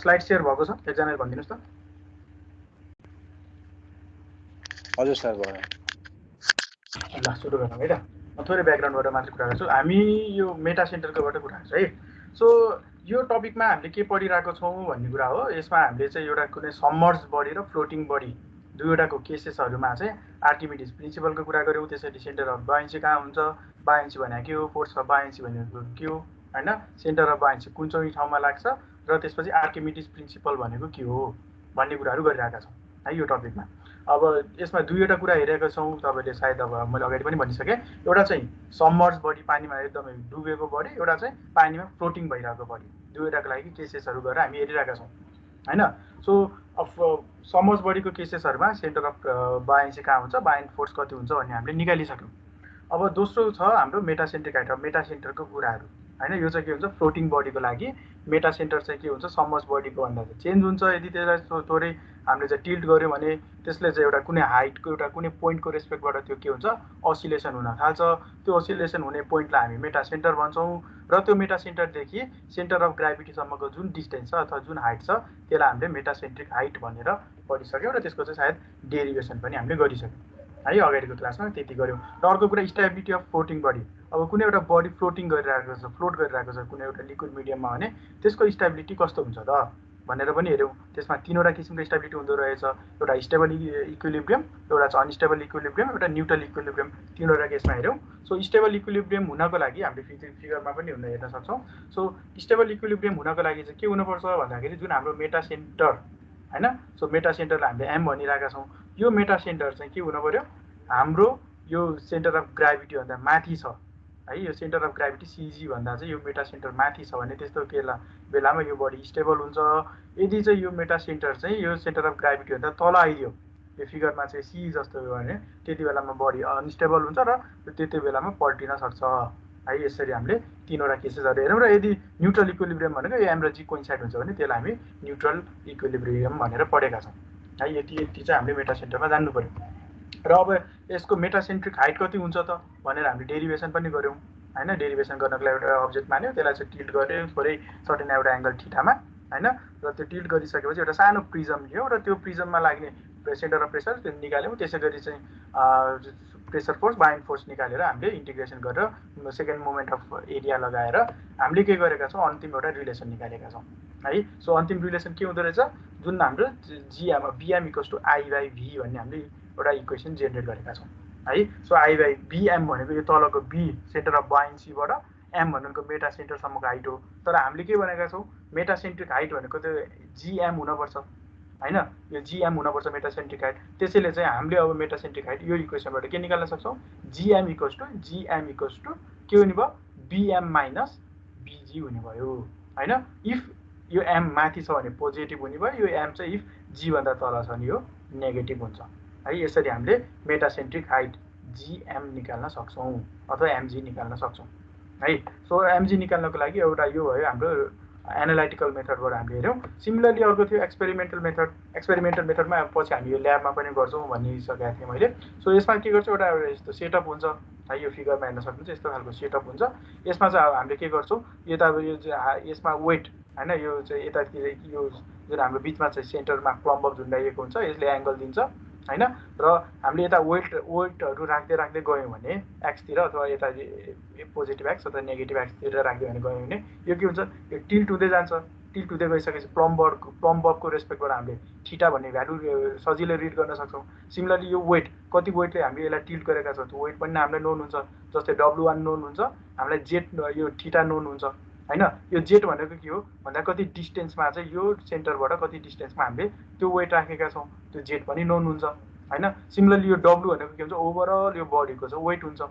Slide share भएको छ एकजनाले भनिदिनुस् त। हजुर सर भयो। ल सुरु गरौँ है त। म थोरै ब्याकग्राउन्डबाट मात्र कुरा गर्छु। हामी यो मेटा सेन्टरकोबाट कुरा गर्छौँ है। सो यो टपिकमा हामीले के पढिरहेको छौँ भन्ने कुरा हो। यसमा हामीले चाहिँ एउटा कुनै सबमर्ज बडी र फ्लोटिङ बडी दुईवटाको केसेसहरूमा चाहिँ आर्किमिडिज प्रिन्सिपलको कुरा गऱ्यौँ। त्यसरी सेन्टर अफ बायन्सी कहाँ हुन्छ, बायन्सी भनेको के हो, फोर्स अफ बायन्सी भनेको के हो हैन, सेन्टर अफ बायन्सी कुन चाहिँ ठाउँमा लाग्छ र त्यसपछि आर्किमिडिज प्रिन्सिपल भनेको के हो भन्ने कुराहरू गरिरहेका छौँ है यो टपिकमा। अब यसमा दुईवटा कुरा हेरेका छौँ तपाईँले सायद अब मैले अगाडि पनि भनिसकेँ। एउटा चाहिँ सबमर्ज बडी पानीमा एकदमै डुबेको बडी, एउटा चाहिँ पानीमा फ्लोटिङ भइरहेको बडी। दुईवटाको लागि केसेसहरू गरेर हामी हेरिरहेका छौँ हैन। सो अब सबमर्ज बडीको केसेसहरूमा सेन्टर अफ बायन्सी कहाँ हुन्छ, बायन्ट फोर्स कति हुन्छ भन्ने हामीले निकालिसक्यौँ। अब दोस्रो छ हाम्रो मेटासेन्ट्रिक हाइट, मेटा सेन्टरको कुराहरू हैन। यो चाहिँ के हुन्छ, फ्लोटिङ बडीको लागि मेटा सेन्टर चाहिँ के हुन्छ, सबमर्ज बडीको भन्दा चाहिँ चेन्ज हुन्छ। यदि त्यसलाई थोरै हामीले चाहिँ टिल्ट गऱ्यौँ भने त्यसले चाहिँ एउटा कुनै हाइटको एउटा कुनै पोइन्टको रेस्पेक्टबाट त्यो के हुन्छ, असिलेसन हुन थाल्छ। त्यो असिलेसन हुने पोइन्टलाई हामी मेटा सेन्टर भन्छौँ र त्यो मेटा सेन्टरदेखि सेन्टर अफ ग्राभिटीसम्मको जुन डिस्टेन्स छ अथवा जुन हाइट छ त्यसलाई हामीले मेटासेन्ट्रिक हाइट भनेर पढिसक्यौँ र त्यसको चाहिँ सायद डेरिभेसन पनि हामीले गरिसक्यौँ है। अगाडिको क्लासमा त्यति गऱ्यौँ। र अर्को कुरा स्टेबिलिटी अफ फ्लोटिङ बडी। अब कुनै एउटा बडी फ्लोटिङ गरिरहेको छ, फ्लोट गरिरहेको छ कुनै एउटा लिक्विड मिडियममा भने त्यसको स्टेबिलिटी कस्तो हुन्छ त भनेर पनि हेऱ्यौँ। त्यसमा तीनवटा किसिमको स्टेबिलिटी हुँदो रहेछ। एउटा स्टेबल इक्विलिब्रियम, एउटा चाहिँ अनस्टेबल इक्विलिब्रियम, एउटा न्युट्रल इक्विलिब्रियम। तीनवटा केसमा हेऱ्यौँ। सो स्टेबल इक्विलिब्रियम हुनको लागि हामीले फिगरमा पनि हेर्न सक्छौँ। सो स्टेबल इक्विलिब्रियम हुनको लागि चाहिँ के हुनुपर्छ भन्दाखेरि जुन हाम्रो मेटा सेन्टर हैन, सो मेटा सेन्टरलाई हामीले एम भनिरहेका छौँ। यो मेटा सेन्टर चाहिँ के हुनु पर्यो, हाम्रो यो सेन्टर अफ ग्राभिटी भन्दा माथि छ है। यो सेन्टर अफ ग्राभिटी सिजी भन्दा चाहिँ यो मेटा सेन्टर माथि छ भने त्यस्तो बेलामा यो बडी स्टेबल हुन्छ। यदि चाहिँ यो मेटा सेन्टर चाहिँ यो सेन्टर अफ ग्राभिटी भन्दा तल आइदियो, यो फिगरमा चाहिँ सी जस्तो हो भने त्यति बेलामा बडी अनस्टेबल हुन्छ र त्यति बेलामा पल्टिन सक्छ है। यसरी हामीले तीनवटा केसेसहरू हेरौँ। र यदि न्युट्रल इक्विलिब्रियम भनेको यो एम र जी कोइन्साइड हुन्छ भने त्यसलाई हामी न्युट्रल इक्विलिब्रियम भनेर पढेका छौँ है। यति चाहिँ हामीले मेटा सेन्टरमा जान्नु पर्यो। र अब यसको मेटासेन्ट्रिक हाइट कति हुन्छ त भनेर हामीले डेरिभेसन पनि गऱ्यौँ हैन। डेरिभेसन गर्नको लागि एउटा अब्जेक्ट मान्यो, त्यसलाई चाहिँ टिल्ट गऱ्यो थोरै सर्टेन एउटा एङ्गल थीटामा हैन। र त्यो टिल्ट गरिसकेपछि एउटा सानो प्रिजम लियो र त्यो प्रिजममा लाग्ने सेन्टर अफ प्रेसर त्यो निकाल्यौँ। त्यसै गरी चाहिँ प्रेसर फोर्स, बाइन्ड फोर्स निकालेर हामीले इन्टिग्रेसन गरेर सेकेन्ड मोमेन्ट अफ एरिया लगाएर हामीले के गरेका छौँ, अन्तिम एउटा रिलेसन निकालेका छौँ है। सो अन्तिम रिलेसन के हुँदो रहेछ, जुन हाम्रो GM BM equals to I by V भन्ने हामीले एउटा इक्वेसन जेनेरेट गरेका छौँ है। सो आई बाई बिएम भनेको यो तलको बी सेन्टर अफ बायन्सीबाट एम भनेको मेटा सेन्टरसम्मको हाइट हो। तर हामीले के भनेका छौँ, मेटा सेन्ट्रिक हाइट भनेको त्यो जिएम हुनुपर्छ हैन। यो जिएम हुनुपर्छ मेटा सेन्ट्रिक हाइट। त्यसैले चाहिँ हामीले अब मेटा सेन्ट्रिक हाइट यो इक्वेसनबाट के निकाल्न सक्छौँ, जिएम इक्वल्स टु के हुने भयो, बिएम माइनस बिजी हुने भयो हैन। इफ यो एम माथि छ भने पोजिटिभ हुने भयो, यो एम चाहिँ इफ जी भन्दा तल छ भने यो नेगेटिभ हुन्छ है। यसरी हामीले मेटासेन्ट्रिक हाइट जिएम निकाल्न सक्छौँ अथवा एमजी निकाल्न सक्छौँ है। सो एमजी निकाल्नको लागि एउटा यो भयो हाम्रो एनालाइटिकल मेथडबाट हामीले हेऱ्यौँ। सिमिलरली अर्को थियो एक्सपेरिमेन्टल मेथड। एक्सपेरिमेन्टल मेथडमा पछि हामी यो ल्याबमा पनि गर्छौँ भनिसकेको थिएँ मैले। सो यसमा के गर्छौँ, एउटा यस्तो सेटअप हुन्छ है। यो फिगरमा हेर्न सक्नुहुन्छ यस्तो खालको सेटअप हुन्छ। यसमा चाहिँ अब हामीले के गर्छौँ, यता यो यसमा वेट हैन, यो चाहिँ यतातिर यो जुन हाम्रो बिचमा चाहिँ सेन्टरमा प्लम्ब झुन्डाइएको हुन्छ, यसले एङ्गल दिन्छ हैन। र हामीले यता वेटहरू राख्दै राख्दै गयौँ भने एक्सतिर अथवा यता पोजिटिभ एक्स अथवा नेगेटिभ एक्सतिर राख्दै गयौँ भने यो के हुन्छ, यो टिल्ट हुँदै जान्छ। टिल्ट हुँदै गइसकेपछि प्लम्बको रेस्पेक्टबाट हामीले थीटा भन्ने भ्यालु सजिलै रिड गर्न सक्छौँ। सिमिलरली यो वेट, कति वेटले हामीले यसलाई टिल्ट गरेका छौँ त्यो वेट पनि हामीलाई नोन हुन्छ। जस्तै W1 नोन हुन्छ, हामीलाई जेट यो थीटा नोन हुन्छ हैन। यो जेट भनेको के हो भन्दा कति डिस्टेन्समा चाहिँ यो सेन्टरबाट कति डिस्टेन्समा हामीले त्यो वेट राखेका छौँ, त्यो जेट पनि नोन हुन्छ हैन। सिमिलरली यो W भनेको के हुन्छ, ओभरअल यो बडीको चाहिँ वेट हुन्छ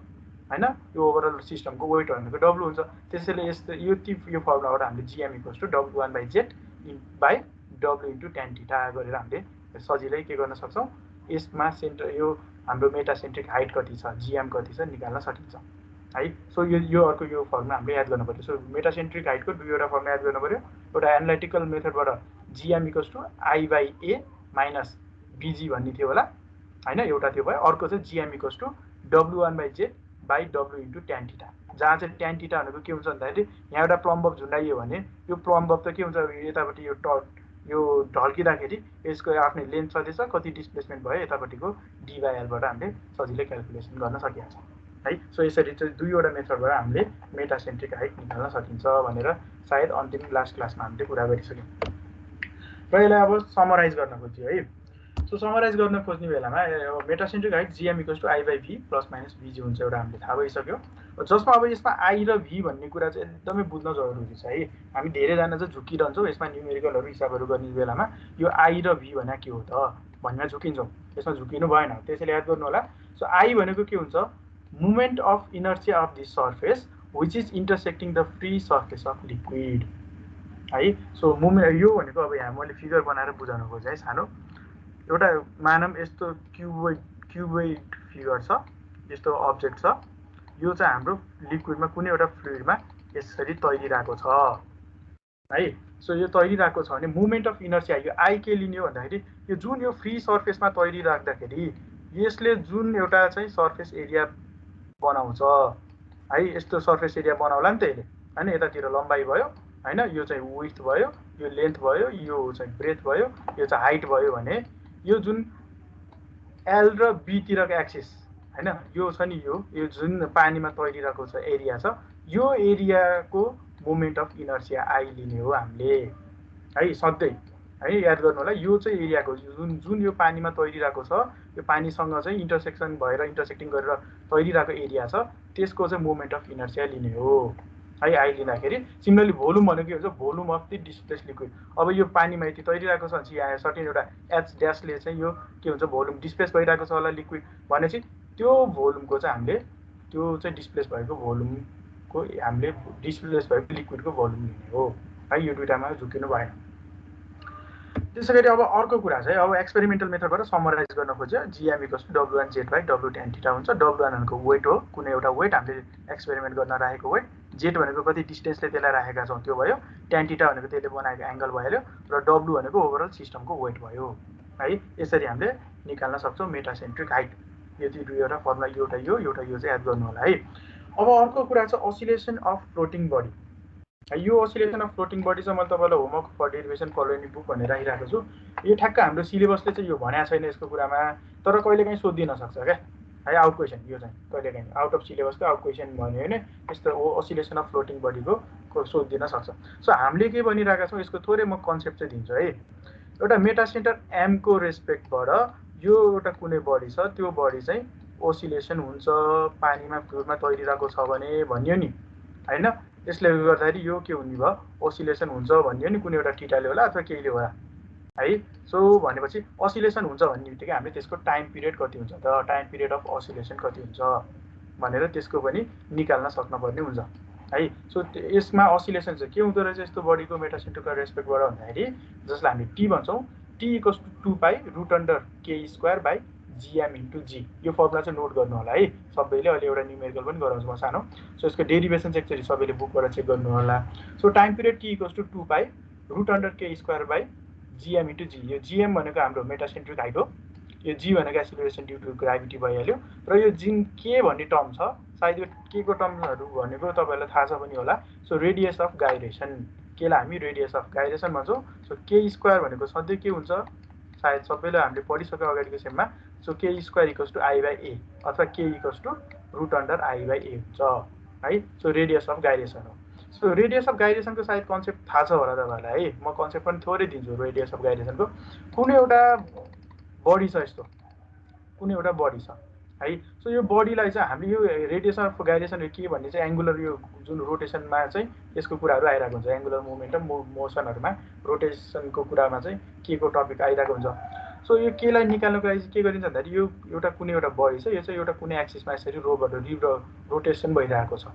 हैन। यो ओभरअल सिस्टमको वेट भनेको W हुन्छ। त्यसैले यस्तो यो फर्मुलाबाट हामीले GM equals to W1 by Z by W into tan theta गरेर हामीले सजिलै के गर्न सक्छौँ, यसमा सेन्टर यो हाम्रो मेटासेन्ट्रिक हाइट कति छ, जिएम कति छ निकाल्न सकिन्छ है। सो यो अर्को यो फर्मुला हामीले याद गर्नु पर्यो। सो मेटासेन्ट्रिक हाइटको दुईवटा फर्मुला याद गर्नु पर्यो। एउटा एनालाइटिकल मेथडबाट GM equals to I by A minus BG भन्ने थियो होला हैन, एउटा त्यो भयो। अर्को चाहिँ GM equals to W1 by Z by W into tan theta, जहाँ चाहिँ ट्यान थीटा भनेको के हुन्छ भन्दाखेरि यहाँ एउटा प्लम्ब झुन्डाइयो भने यो प्लम्ब त के हुन्छ यतापट्टि यो ढल्किँदाखेरि यसको आफ्नै लेन्थ छँदैछ, कति डिस्प्लेसमेन्ट भयो यतापट्टिको डी बाई एलबाट हामीले सजिलै क्यालकुलेसन गर्न सकिहाल्छ है। सो यसरी चाहिँ दुईवटा मेथडबाट हामीले मेटासेन्ट्रिक हाइट निकाल्न सकिन्छ भनेर सायद अन्तिम लास्ट क्लासमा हामीले कुरा गरिसक्यौँ र यसलाई अब समराइज गर्न खोज्यो है। सो समराइज गर्न खोज्ने बेलामा metacentric height GM equals to I by V plus minus VG हुन्छ एउटा हामीले थाहा भइसक्यो, जसमा अब यसमा आई र भी भन्ने कुरा चाहिँ एकदमै बुझ्न जरुरी छ है। हामी धेरैजना चाहिँ झुकिरहन्छौँ यसमा न्युमेरिकलहरू हिसाबहरू गर्ने बेलामा यो आई र भी भने के हो त भन्ने झुकिन्छौँ, यसमा झुकिनु भएन, त्यसैले याद गर्नु होला। सो आई भनेको के हुन्छ movement of inertia of this surface which is intersecting the free surface of liquid है। सो मुभमेन्ट यो भनेको अब यहाँ मैले फिगर बनाएर बुझाउनु खोजेँ है। सानो एउटा मानौँ यस्तो क्युबोइड फिगर छ, यस्तो अब्जेक्ट छ, यो चाहिँ हाम्रो लिक्विडमा कुनै एउटा फ्लुइडमा यसरी तैरिरहेको छ है। सो यो तैरिरहेको छ भने मुभमेन्ट अफ इनर्सिया यो आई के लिने हो भन्दाखेरि यो जुन यो फ्री सर्फेसमा तैरिराख्दाखेरि यसले जुन एउटा चाहिँ सर्फेस एरिया बनाउँछ है, यस्तो सर्फेस एरिया बनाउला नि त यसले हैन। यतातिर लम्बाइ भयो हैन, यो चाहिँ विड्थ भयो, यो लेन्थ भयो, यो चाहिँ ब्रेथ भयो, यो चाहिँ हाइट भयो भने यो जुन एल र बी तिरको एक्सिस हैन, यो छ नि यो जुन पानीमा तैरिरहेको छ एरिया छ, यो एरियाको मोमेन्ट अफ इनर्सिया आई लिने हो हामीले है सधैँ है। याद गर्नु होला यो चाहिँ एरियाको जुन यो पानीमा तैरिरहेको छ, यो पानीसँग चाहिँ इन्टरसेक्सन भएर इन्टरसेक्टिङ गरेर तैरिरहेको एरिया छ, त्यसको चाहिँ मोमेन्ट अफ इनर्सिया लिने हो है आई लिँदाखेरि। सिमिलरली भोल्युम भनेको के हुन्छ volume of the displace liquid. अब यो पानीमा यति तैरिरहेको छ भने यहाँ सर्टेन एउटा एच ड्यासले चाहिँ यो के हुन्छ भोल्युम डिस्प्लेस भइरहेको छ होला लिक्विड भनेपछि त्यो भोल्युमको चाहिँ हामीले त्यो चाहिँ डिस्प्लेस भएको भोल्युमको हामीले डिस्प्लेस भएको लिक्विडको भोल्युम लिने हो है। यो दुईटामा झुकिनु भएन। त्यसै गरी अब अर्को कुरा चाहिँ अब एक्सपेरिमेन्टल मेथडबाट समराइज गर्न खोज्यो GM equals to W one Z by W tan theta हुन्छ। डब्लु वान भनेको वेट हो, कुनै एउटा वेट हामीले एक्सपेरिमेन्ट गर्न राखेको वेट, जेड भनेको कति डिस्टेन्सले त्यसलाई राखेका छौँ त्यो भयो, ट्यान थीटा भनेको त्यसले बनाएको एङ्गल भइहाल्यो र डब्लु भनेको ओभरअल सिस्टमको वेट भयो है। यसरी हामीले निकाल्न सक्छौँ मेटासेन्ट्रिक हाइट। यो दुईवटा फर्मुला एउटा यो चाहिँ याद गर्नु होला है। अब अर्को कुरा छ असिलेसन अफ फ्लोटिङ बडी। यो असिलेसन अफ फ्लोटिङ बडी चाहिँ मैले तपाईँलाई homework for derivation colony book भनेर राखिरहेको छु। यो ठ्याक्क हाम्रो सिलेबसले चाहिँ यो भनेको छैन यसको कुरामा, तर कहिलेकाहीँ सोधिदिन सक्छ क्या है आउट क्वेसन। यो चाहिँ कहिलेकाहीँ आउट अफ सिलेबसको आउट क्वेसन भन्यो भने यस्तो असिलेसन अफ फ्लोटिङ बडीको सोधिदिन सक्छ। सो हामीले के भनिरहेका छौँ यसको थोरै म कन्सेप्ट चाहिँ दिन्छु है। एउटा मेटासेन्टर एमको रेस्पेक्टबाट यो एउटा कुनै बडी छ, त्यो बडी चाहिँ ओसिलेसन हुन्छ पानीमा फ्लुइडमा तैरिरहेको छ भने भन्यो नि हैन। यसले गर्दाखेरि यो के हुने भयो ओसिलेसन हुन्छ भन्यो नि कुनै एउटा थीटाले होला अथवा केहीले होला है। सो भनेपछि ओसिलेसन हुन्छ भन्ने बित्तिकै हामीले त्यसको टाइम पिरियड कति हुन्छ त, टाइम पिरियड अफ ओसिलेसन कति हुन्छ भनेर त्यसको पनि निकाल्न सक्नुपर्ने हुन्छ है। सो यसमा ओसिलेसन चाहिँ के हुँदो रहेछ यस्तो बडीको मेटासेन्टरको रेस्पेक्टबाट भन्दाखेरि जसलाई हामी टी भन्छौँ, T equals to 2 pi root under K square by GM into G. यो फर्मुला चाहिँ नोट गर्नु होला है सबैले। अहिले एउटा न्युमेरिकल पनि गराउँछु म सानो। सो यसको डेरिभेसन चाहिँ एकचोटि सबैले बुकबाट चेक गर्नु होला। So time period T equals to 2 pi root under K square by GM into G. यो जिएम भनेको हाम्रो मेटासेन्ट्रिक हाइट हो, यो जी भनेको एक्सिलरेसन ड्यु टु ग्राभिटी भइहाल्यो, र यो जिन के भन्ने टर्म छ सायद यो के को टर्महरू भनेको तपाईँहरूलाई थाहा छ पनि होला। सो रेडियस अफ गाइरेसन, केलाई हामी रेडियस अफ गाइरेसन भन्छौँ। सो के स्क्वायर भनेको सधैँ के हुन्छ सायद सबैले हामीले पढिसक्यो अगाडिको सेममा। So K square equals to I by A अथवा K equals to root under I by A हुन्छ है। सो रेडियस अफ गाइरेसन हो। सो रेडियस अफ गाइरेसनको सायद कन्सेप्ट थाहा छ होला तपाईँहरूलाई है। म कन्सेप्ट पनि थोरै दिन्छु रेडियस अफ गाइरेसनको। कुनै एउटा बडी छ यस्तो, कुनै एउटा बडी छ है। सो यो बडीलाई चाहिँ हामीले यो रेडियस अफ गाइरेसन के भन्ने चाहिँ एङ्गुलर यो जुन रोटेसनमा चाहिँ यसको कुराहरू आइरहेको हुन्छ, एङ्गुलर मोमेन्टम मोसनहरूमा रोटेसनको कुरामा चाहिँ के को टपिक आइरहेको हुन्छ। सो यो केलाई निकाल्नको लागि के गरिन्छ भन्दाखेरि यो एउटा कुनै एउटा बडी छ, यो चाहिँ एउटा कुनै एक्सिसमा यसरी रोटेसन भइरहेको छ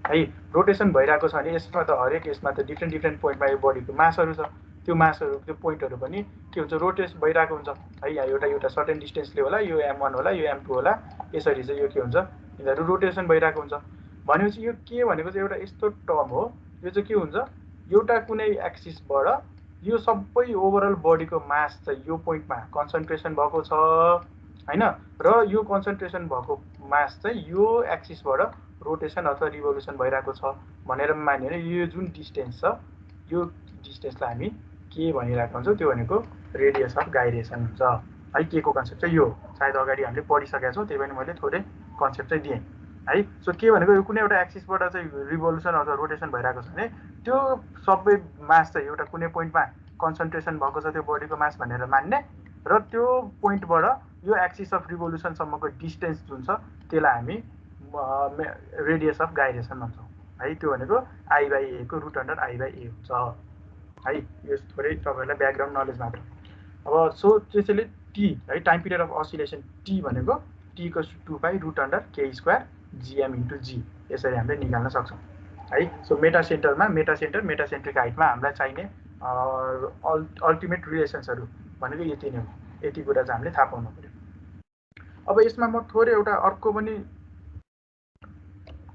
है। रोटेसन भइरहेको छ भने यसमा त हरेक यसमा त डिफ्रेन्ट पोइन्टमा यो बडीको मासहरू छ, त्यो मासहरू त्यो पोइन्टहरू पनि के हुन्छ रोटेट भइरहेको हुन्छ है। यहाँ एउटा सर्टेन डिस्टेन्सले होला, यो M1 होला, यो M2 होला, यसरी चाहिँ यो के हुन्छ यिनीहरू रोटेसन भइरहेको हुन्छ। भनेपछि यो के भनेको चाहिँ एउटा यस्तो टर्म हो, यो चाहिँ के हुन्छ एउटा कुनै एक्सिसबाट यो सबै ओभरअल बडीको मास चाहिँ यो पोइन्टमा कन्सन्ट्रेसन भएको छ हैन, र यो कन्सन्ट्रेसन भएको मास चाहिँ यो एक्सिसबाट रोटेसन अथवा रिभोल्युसन भइरहेको छ भनेर मान्यो भने यो जुन डिस्टेन्स छ यो डिस्टेन्सलाई हामी के भनिरहेको हुन्छौँ त्यो भनेको रेडियस अफ गाइरेसन हुन्छ है। के को कन्सेप्ट चाहिँ यो सायद अगाडि हामीले पढिसकेका छौँ, त्यही पनि मैले थोरै कन्सेप्ट चाहिँ दिएँ है। सो के भनेको यो कुनै एउटा एक्सिसबाट चाहिँ रिभोल्युसन अथवा रोटेसन भइरहेको छ भने त्यो सबै मास चाहिँ एउटा कुनै पोइन्टमा कन्सन्ट्रेसन भएको छ त्यो बडीको मास भनेर मान्ने र त्यो पोइन्टबाट यो एक्सिस अफ रिभोल्युसनसम्मको डिस्टेन्स जुन छ त्यसलाई हामी रेडियस अफ गाइरेसन भन्छौँ है। त्यो भनेको आई बाई ए को root under I by A हुन्छ है। यो थोरै तपाईँहरूलाई ब्याकग्राउन्ड नलेज मात्र। अब सो त्यसैले टी है time period of oscillation T भनेको T equals to 2 pi root under K square GM into G यसरी हामीले निकाल्न सक्छौँ है। सो मेटासेन्ट्रिक हाइटमा हामीलाई चाहिने अल्टिमेट रिलेसन्सहरू भनेको यति नै हो। यति कुरा चाहिँ हामीले थाहा पाउनु पर्यो। अब यसमा म थोरै एउटा अर्को पनि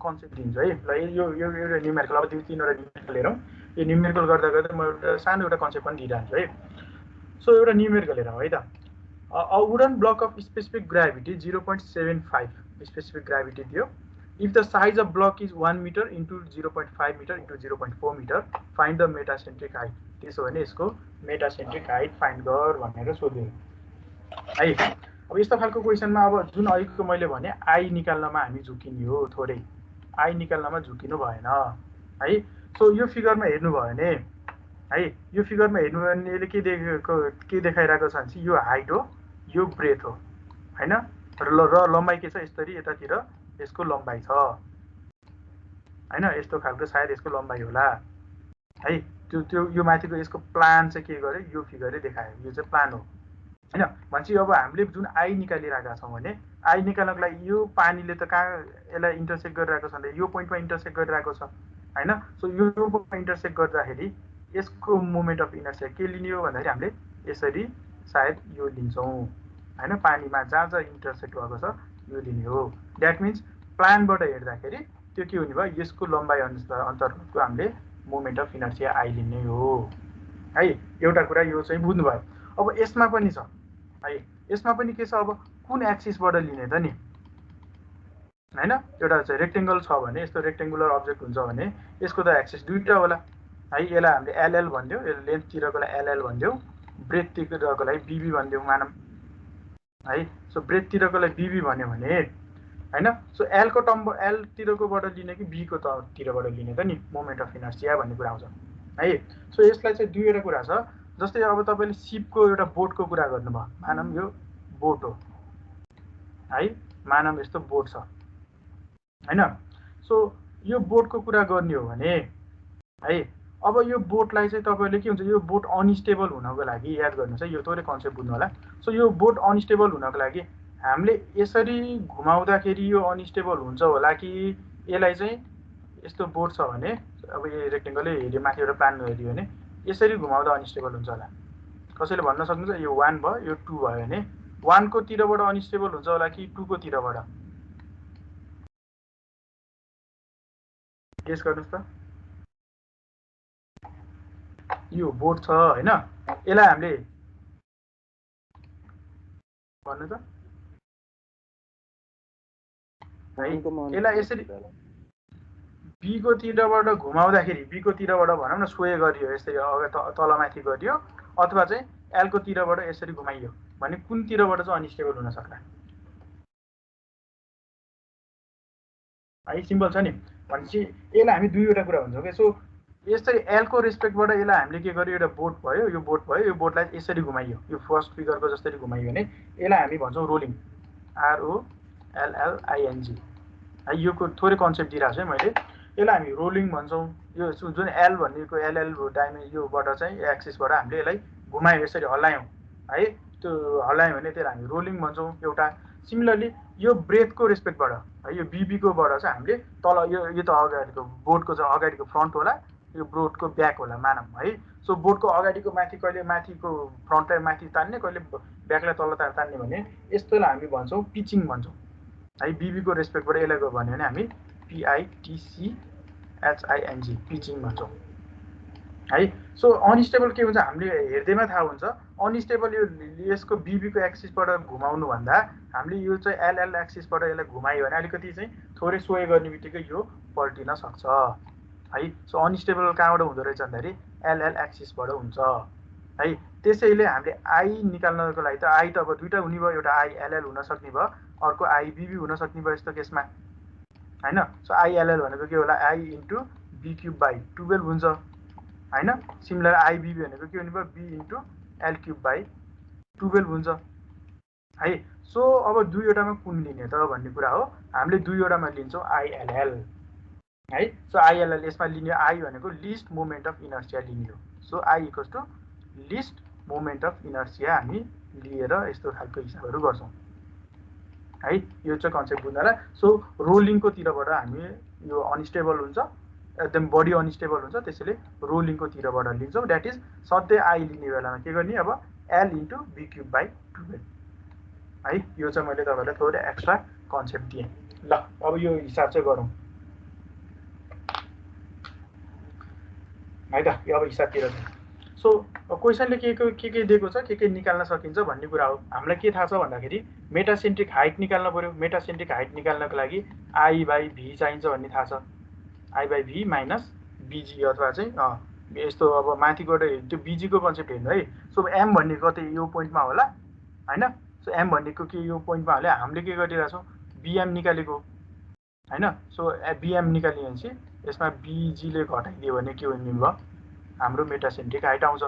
कन्सेप्ट दिन्छु है। ल यो एउटा न्युमेरिकल, अब 2-3 न्युमेरिकल हेरौँ। यो न्युमेरिकल गर्दा गर्दा म एउटा सानो एउटा कन्सेप्ट पनि दिइरहन्छु है। सो एउटा न्युमेरिकल हेरौँ है त। A wooden block of specific gravity 0.75 specific gravity दियो। If the size of block is 1 metre into 0.5 metre into 0.4 metre find the metacentric height. त्यसो भने यसको मेटासेन्ट्रिक हाइट फाइन्ड गर भनेर सोध्यो है। अब यस्तो खालको क्वेसनमा अब जुन अहिलेको मैले भने आई निकाल्नमा हामी झुकिने हो, थोरै आई निकाल्नमा झुकिनु भएन है। सो यो फिगरमा हेर्नुभयो भने है, यो फिगरमा हेर्नुभयो भने यसले के देखाइरहेको छ भने यो हाइट हो, यो ब्रेथ हो हैन, र लम्बाइ के छ यसरी यतातिर यसको लम्बाइ छ हैन। यस्तो खालको सायद यसको लम्बाइ होला है। त्यो यो माथिको यसको प्लान चाहिँ के गर्यो, यो फिगरले देखायो, यो चाहिँ प्लान हो हैन। भनेपछि अब हामीले जुन आई निकालिरहेका छौँ भने आई निकाल्नको लागि यो पानीले त कहाँ यसलाई इन्टरसेक्ट गरिरहेको छ भने यो पोइन्टमा इन्टरसेक्ट गरिरहेको छ हैन। सो यो पोइन्टमा इन्टरसेक्ट गर्दाखेरि यसको मोमेन्ट अफ इनर्सिया के लिने हो भन्दाखेरि हामीले यसरी सायद यो लिन्छौँ हैन। पानीमा जहाँ जहाँ इन्टरसेक्ट भएको छ यो लिने हो। द्याट मिन्स प्लानबाट हेर्दाखेरि त्यो के हुने भयो, यसको लम्बाइ अन्तर्गतको हामीले मोमेन्ट अफ इनर्सिया आई लिने हो है। एउटा कुरा यो चाहिँ बुझ्नुभयो। अब यसमा पनि छ है, यसमा पनि के छ, अब कुन एक्सिसबाट लिने त नि हैन। एउटा चाहिँ रेक्टेङ्गल छ भने, यस्तो रेक्टेङ्गुलर अब्जेक्ट हुन्छ भने यसको त एक्सिस दुईटा होला है। यसलाई हामीले एलएल भनिदियो, यो लेन्थतिरकोलाई एलएल भनिदियो, ब्रेथतिरकोलाई बीबी भनिदियो मानौँ है। सो ब्रेथतिरकोलाई बीबी भन्यो भने हैन। सो एलको टर्म एलतिरकोबाट लिने कि बीको तिरबाट लिने त नि मोमेन्ट अफ इनर्सिया भन्ने कुरा आउँछ है। सो यसलाई चाहिँ दुईवटा कुरा छ। जस्तै अब तपाईँले सिपको एउटा बोटको कुरा गर्नुभयो, मानौँ यो बोट हो है, मानौँ यस्तो बोट छ हैन। सो यो बोटको कुरा गर्ने हो भने है, अब यो बोटलाई चाहिँ तपाईँले के हुन्छ, यो बोट अनस्टेबल हुनको लागि याद गर्नुहोस् है, यो थोरै कन्सेप्ट बुझ्नु होला। सो यो बोट अनस्टेबल हुनको लागि हामीले यसरी घुमाउँदाखेरि यो अनस्टेबल हुन्छ होला कि यसलाई चाहिँ यस्तो बोट छ भने, अब यो रेक्टेङ्गलै हेऱ्यो माथिबाट प्लान हेऱ्यो भने यसरी घुमाउँदा अनस्टेबल हुन्छ होला। कसैले भन्न सक्नुहुन्छ यो 1 भयो यो 2 भयो भने 1 को तिरबाट अनस्टेबल हुन्छ होला कि 2 को तिरबाट? गेस गर्नुहोस् त। यो बोट छ हैन, यसलाई हामीले भन्नु त है, यसलाई यसरी बीको तिरबाट घुमाउँदाखेरि, बीको तिरबाट भनौँ न सोए गरियो, यसरी तलमाथि गरियो अथवा चाहिँ एलको तिरबाट यसरी घुमाइयो भने कुन तिरबाट चाहिँ अनस्टेबल हुन सक्ला है। सिम्पल छ नि। भनेपछि यसलाई हामी दुईवटा कुरा भन्छौँ कि। सो यसरी एलको रेस्पेक्टबाट यसलाई हामीले के गर्यो, एउटा बोट भयो, यो बोट भयो, यो बोटलाई यसरी घुमाइयो, यो फर्स्ट फिगरको जसरी घुमाइयो भने यसलाई हामी भन्छौँ रोलिङ, ROLLING है। यो थोरै कन्सेप्ट दिइरहेको छु है मैले। यसलाई हामी रोलिङ भन्छौँ। यो जुन एल भनेको एलएल योबाट चाहिँ एक्सिसबाट हामीले यसलाई घुमायौँ, यसरी हल्लायौँ है, त्यो हल्लायौँ भने त्यसलाई हामी रोलिङ भन्छौँ एउटा। सिमिलरली यो ब्रेथको रेस्पेक्टबाट है, यो बीबीकोबाट चाहिँ हामीले तल यो त अगाडिको बोटको चाहिँ अगाडिको फ्रन्ट होला, यो बोटको ब्याक होला मानौँ है। सो बोटको अगाडिको माथि कहिले माथिको फ्रन्टलाई माथि तान्ने, कहिले ब्याकलाई तल तान्ने भने यस्तोलाई हामी भन्छौँ पिचिङ भन्छौँ है। बीबीको रेस्पेक्टबाट यसलाई भन्यो भने हामी PITCHING पिचिङ भन्छौँ है। सो अनस्टेबल के हुन्छ हामीले हेर्दैमा थाहा हुन्छ। अनस्टेबल यसको बीबीको एक्सिसबाट घुमाउनु भन्दा हामीले यो चाहिँ एलएल एक्सिसबाट यसलाई घुमायो भने अलिकति चाहिँ थोरै सोय गर्ने बित्तिकै यो पल्टिन सक्छ है। सो अनस्टेबल कहाँबाट हुँदो रहेछ भन्दाखेरि एलएल एक्सिसबाट हुन्छ है। त्यसैले हामीले आई निकाल्नको लागि त आई त अब दुईटा हुने भयो, एउटा आई एलएल हुन सक्ने भयो, अर्को आई बीबी हुन सक्ने भयो यस्तो केसमा हैन। सो आई एलएल भनेको के होला, I into B cube by 12 हुन्छ हैन। सिमिलर आई बीबी भनेको के हुने भयो, B into L cube by 12 हुन्छ है। सो अब दुईवटामा कुन लिने त भन्ने कुरा हो। हामीले दुईवटामा लिन्छौँ आइएलएल है। सो आइएलएल यसमा लिने आई भनेको लिस्ट मोमेन्ट अफ इनर्सिया लिने हो। So I equals to least moment of inertia हामी लिएर यस्तो खालको हिसाबहरू गर्छौँ है। यो चाहिँ कन्सेप्ट बुझ्नलाई। सो रोलिङको तिरबाट हामी यो अनस्टेबल हुन्छ, एकदम बढी अनस्टेबल हुन्छ, त्यसैले रोलिङको तिरबाट लिन्छौँ। द्याट इज सधैँ आई लिने बेलामा के गर्ने, अब L into B cube by 12 है। यो चाहिँ मैले तपाईँलाई थोरै एक्स्ट्रा कन्सेप्ट दिएँ। ल अब यो हिसाब चाहिँ गरौँ है त। अब हिसाबतिर छ। सो क्वेसनले के दिएको छ, के निकाल्न सकिन्छ भन्ने कुरा हो। हामीलाई के थाहा छ भन्दाखेरि मेटासेन्ट्रिक हाइट निकाल्न पर्यो। मेटासेन्ट्रिक हाइट निकाल्नको लागि आई बाई भी चाहिन्छ भन्ने थाहा छ। I by V minus BG अथवा चाहिँ यस्तो अब माथिबाट त्यो बिजीको कन्सेप्ट हेर्नु है। सो एम भनेको कतै यो पोइन्टमा होला हैन। सो एम भनेको के यो पोइन्टमा होला, हामीले के गरिरहेछौँ, बिएम निकालेको हैन। सो बिएम निकाल्यो भनेपछि यसमा बिजीले घटाइदियो भने के हुने भयो, हाम्रो मेटासेन्ट्रिक हाइट आउँछ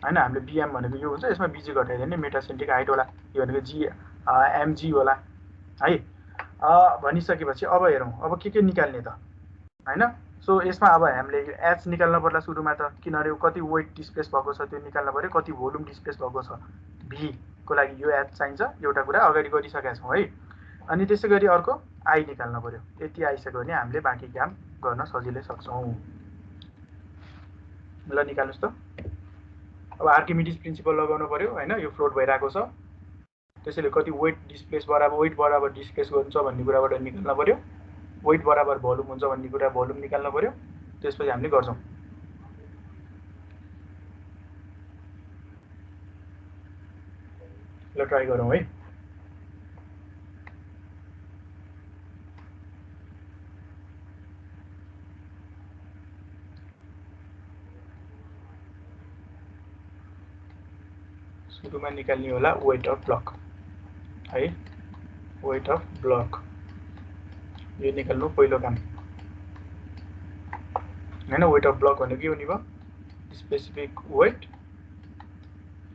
हैन। हामीले बिएम भनेको यो हुन्छ, यसमा बिजी घटाइदियो भने मेटासेन्ट्रिक हाइट होला। यो भनेको जी एमजी होला है। भनिसकेपछि अब हेरौँ अब के निकाल्ने त हैन। सो यसमा अब हामीले एच निकाल्न पर्ला सुरुमा त, किनभने कति वेट डिस्प्लेस भएको छ त्यो निकाल्न पर्यो, कति भोल्युम डिस्प्लेस भएको छ भी को लागि यो एच चाहिन्छ। एउटा कुरा अगाडि गरिसकेका छौँ है। अनि त्यसै गरी अर्को आई निकाल्न पर्यो। यति आइसक्यो भने हामीले बाँकी काम गर्न सजिलै सक्छौँ। ल निकाल्नुहोस् त। अब आर्किमिडिज प्रिन्सिपल लगाउनु पर्यो हैन। यो फ्लोट भइरहेको छ, त्यसैले कति वेट डिस्प्लेस बराबर वेट बराबर डिस्प्लेस हुन्छ भन्ने कुराबाट निकाल्न पर्यो। वेट बराबर भोल्युम हुन्छ भन्ने कुरा भोल्युम निकाल्न पर्यो। त्यसपछि हामीले गर्छौँ। ल ट्राई गरौँ है। सुरुमा निकाल्ने होला वेट अफ ब्लक है। वेट अफ ब्लक यो निकाल्नु पहिलो काम हैन। वेट अफ ब्लक भनेको के हुने भयो, स्पेसिफिक वेट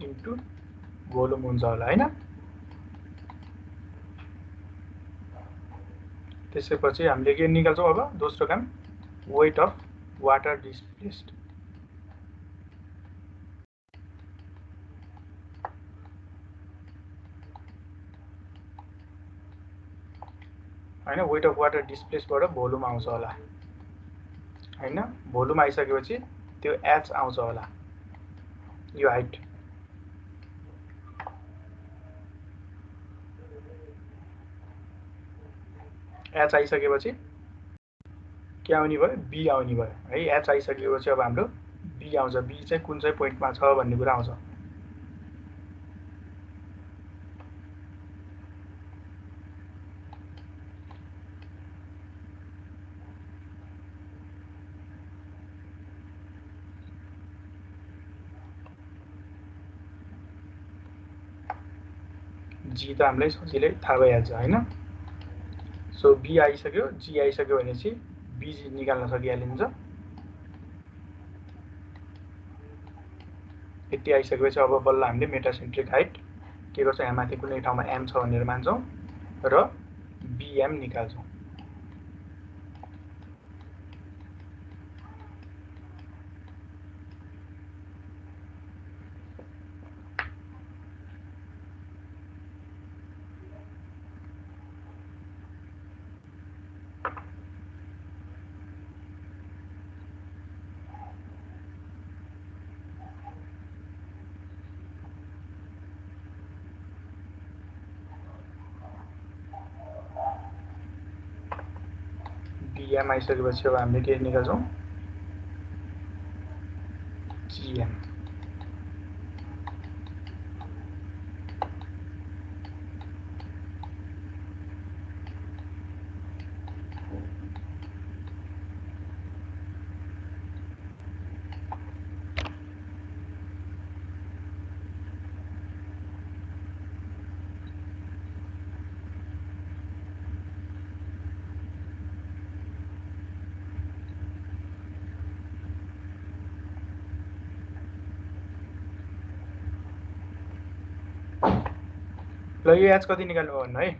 इन्टु भोल्युम हुन्छ होला हैन। त्यसैपछि हामीले के निकाल्छौँ अब दोस्रो काम, वेट अफ वाटर डिस्प्लेस्ड हैन। वेट अफ वाटर डिस्प्लेसबाट भोल्युम आउँछ होला हैन। भोल्युम आइसकेपछि त्यो एच आउँछ होला, यो हाइट एच आइसकेपछि के आउने भयो, बी आउने भयो है। एच आइसकेपछि अब हाम्रो बी आउँछ। बी चाहिँ कुन चाहिँ पोइन्टमा छ भन्ने कुरा आउँछ। जी त हामीलाई सजिलै थाहा भइहाल्छ हैन। सो बी आइसक्यो, जी आइसक्यो भनेपछि बिजी निकाल्न सकिहालिन्छ। यति आइसकेपछि अब बल्ल हामीले मेटासेन्ट्रिक हाइट के गर्छौँ, यहाँ माथि कुनै ठाउँमा एम छ भनेर मान्छौँ र बिएम निकाल्छौँ। बिएम आइसकेपछि अब हामीले के निकाल्छौँ, बिएन। ल यो एच कति निकाल्नु भन्नु है।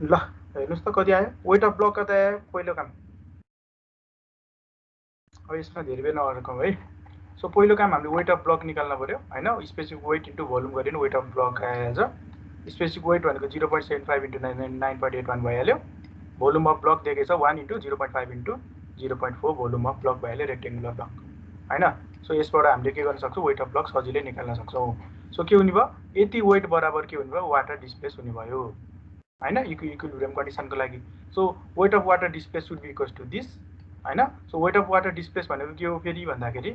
ल हेर्नुस् त कति आयो। वेट अफ ब्लक कता आयो पहिलो काम। अब यसमा धेरै बेर नअर्कौँ है। सो पहिलो काम हामीले वेट अफ ब्लक निकाल्न पर्यो हैन। स्पेसिफिक वेट इन्टु भोल्युम गरिनु वेट अफ ब्लक आएछ। स्पेसिफिक वेट भनेको 0.75 इन्टु 9.81 भइहाल्यो। भोल्युम अफ ब्लक दिएको छ 1 into 0.5 into 0.4 volume of block भइहाल्यो रेक्टेङ्गुलर ब्लक हैन। सो यसबाट हामीले के गर्न सक्छौँ वेट अफ ब्लक सजिलै निकाल्न सक्छौँ। सो के हुने भयो यति वेट बराबर के हुने भयो वाटर डिस्प्लेस हुने भयो हैन इक्विलिब्रियम कन्डिसनको लागि। So weight of water displace should be equals to this हैन। So weight of water displace भनेको के हो फेरि भन्दाखेरि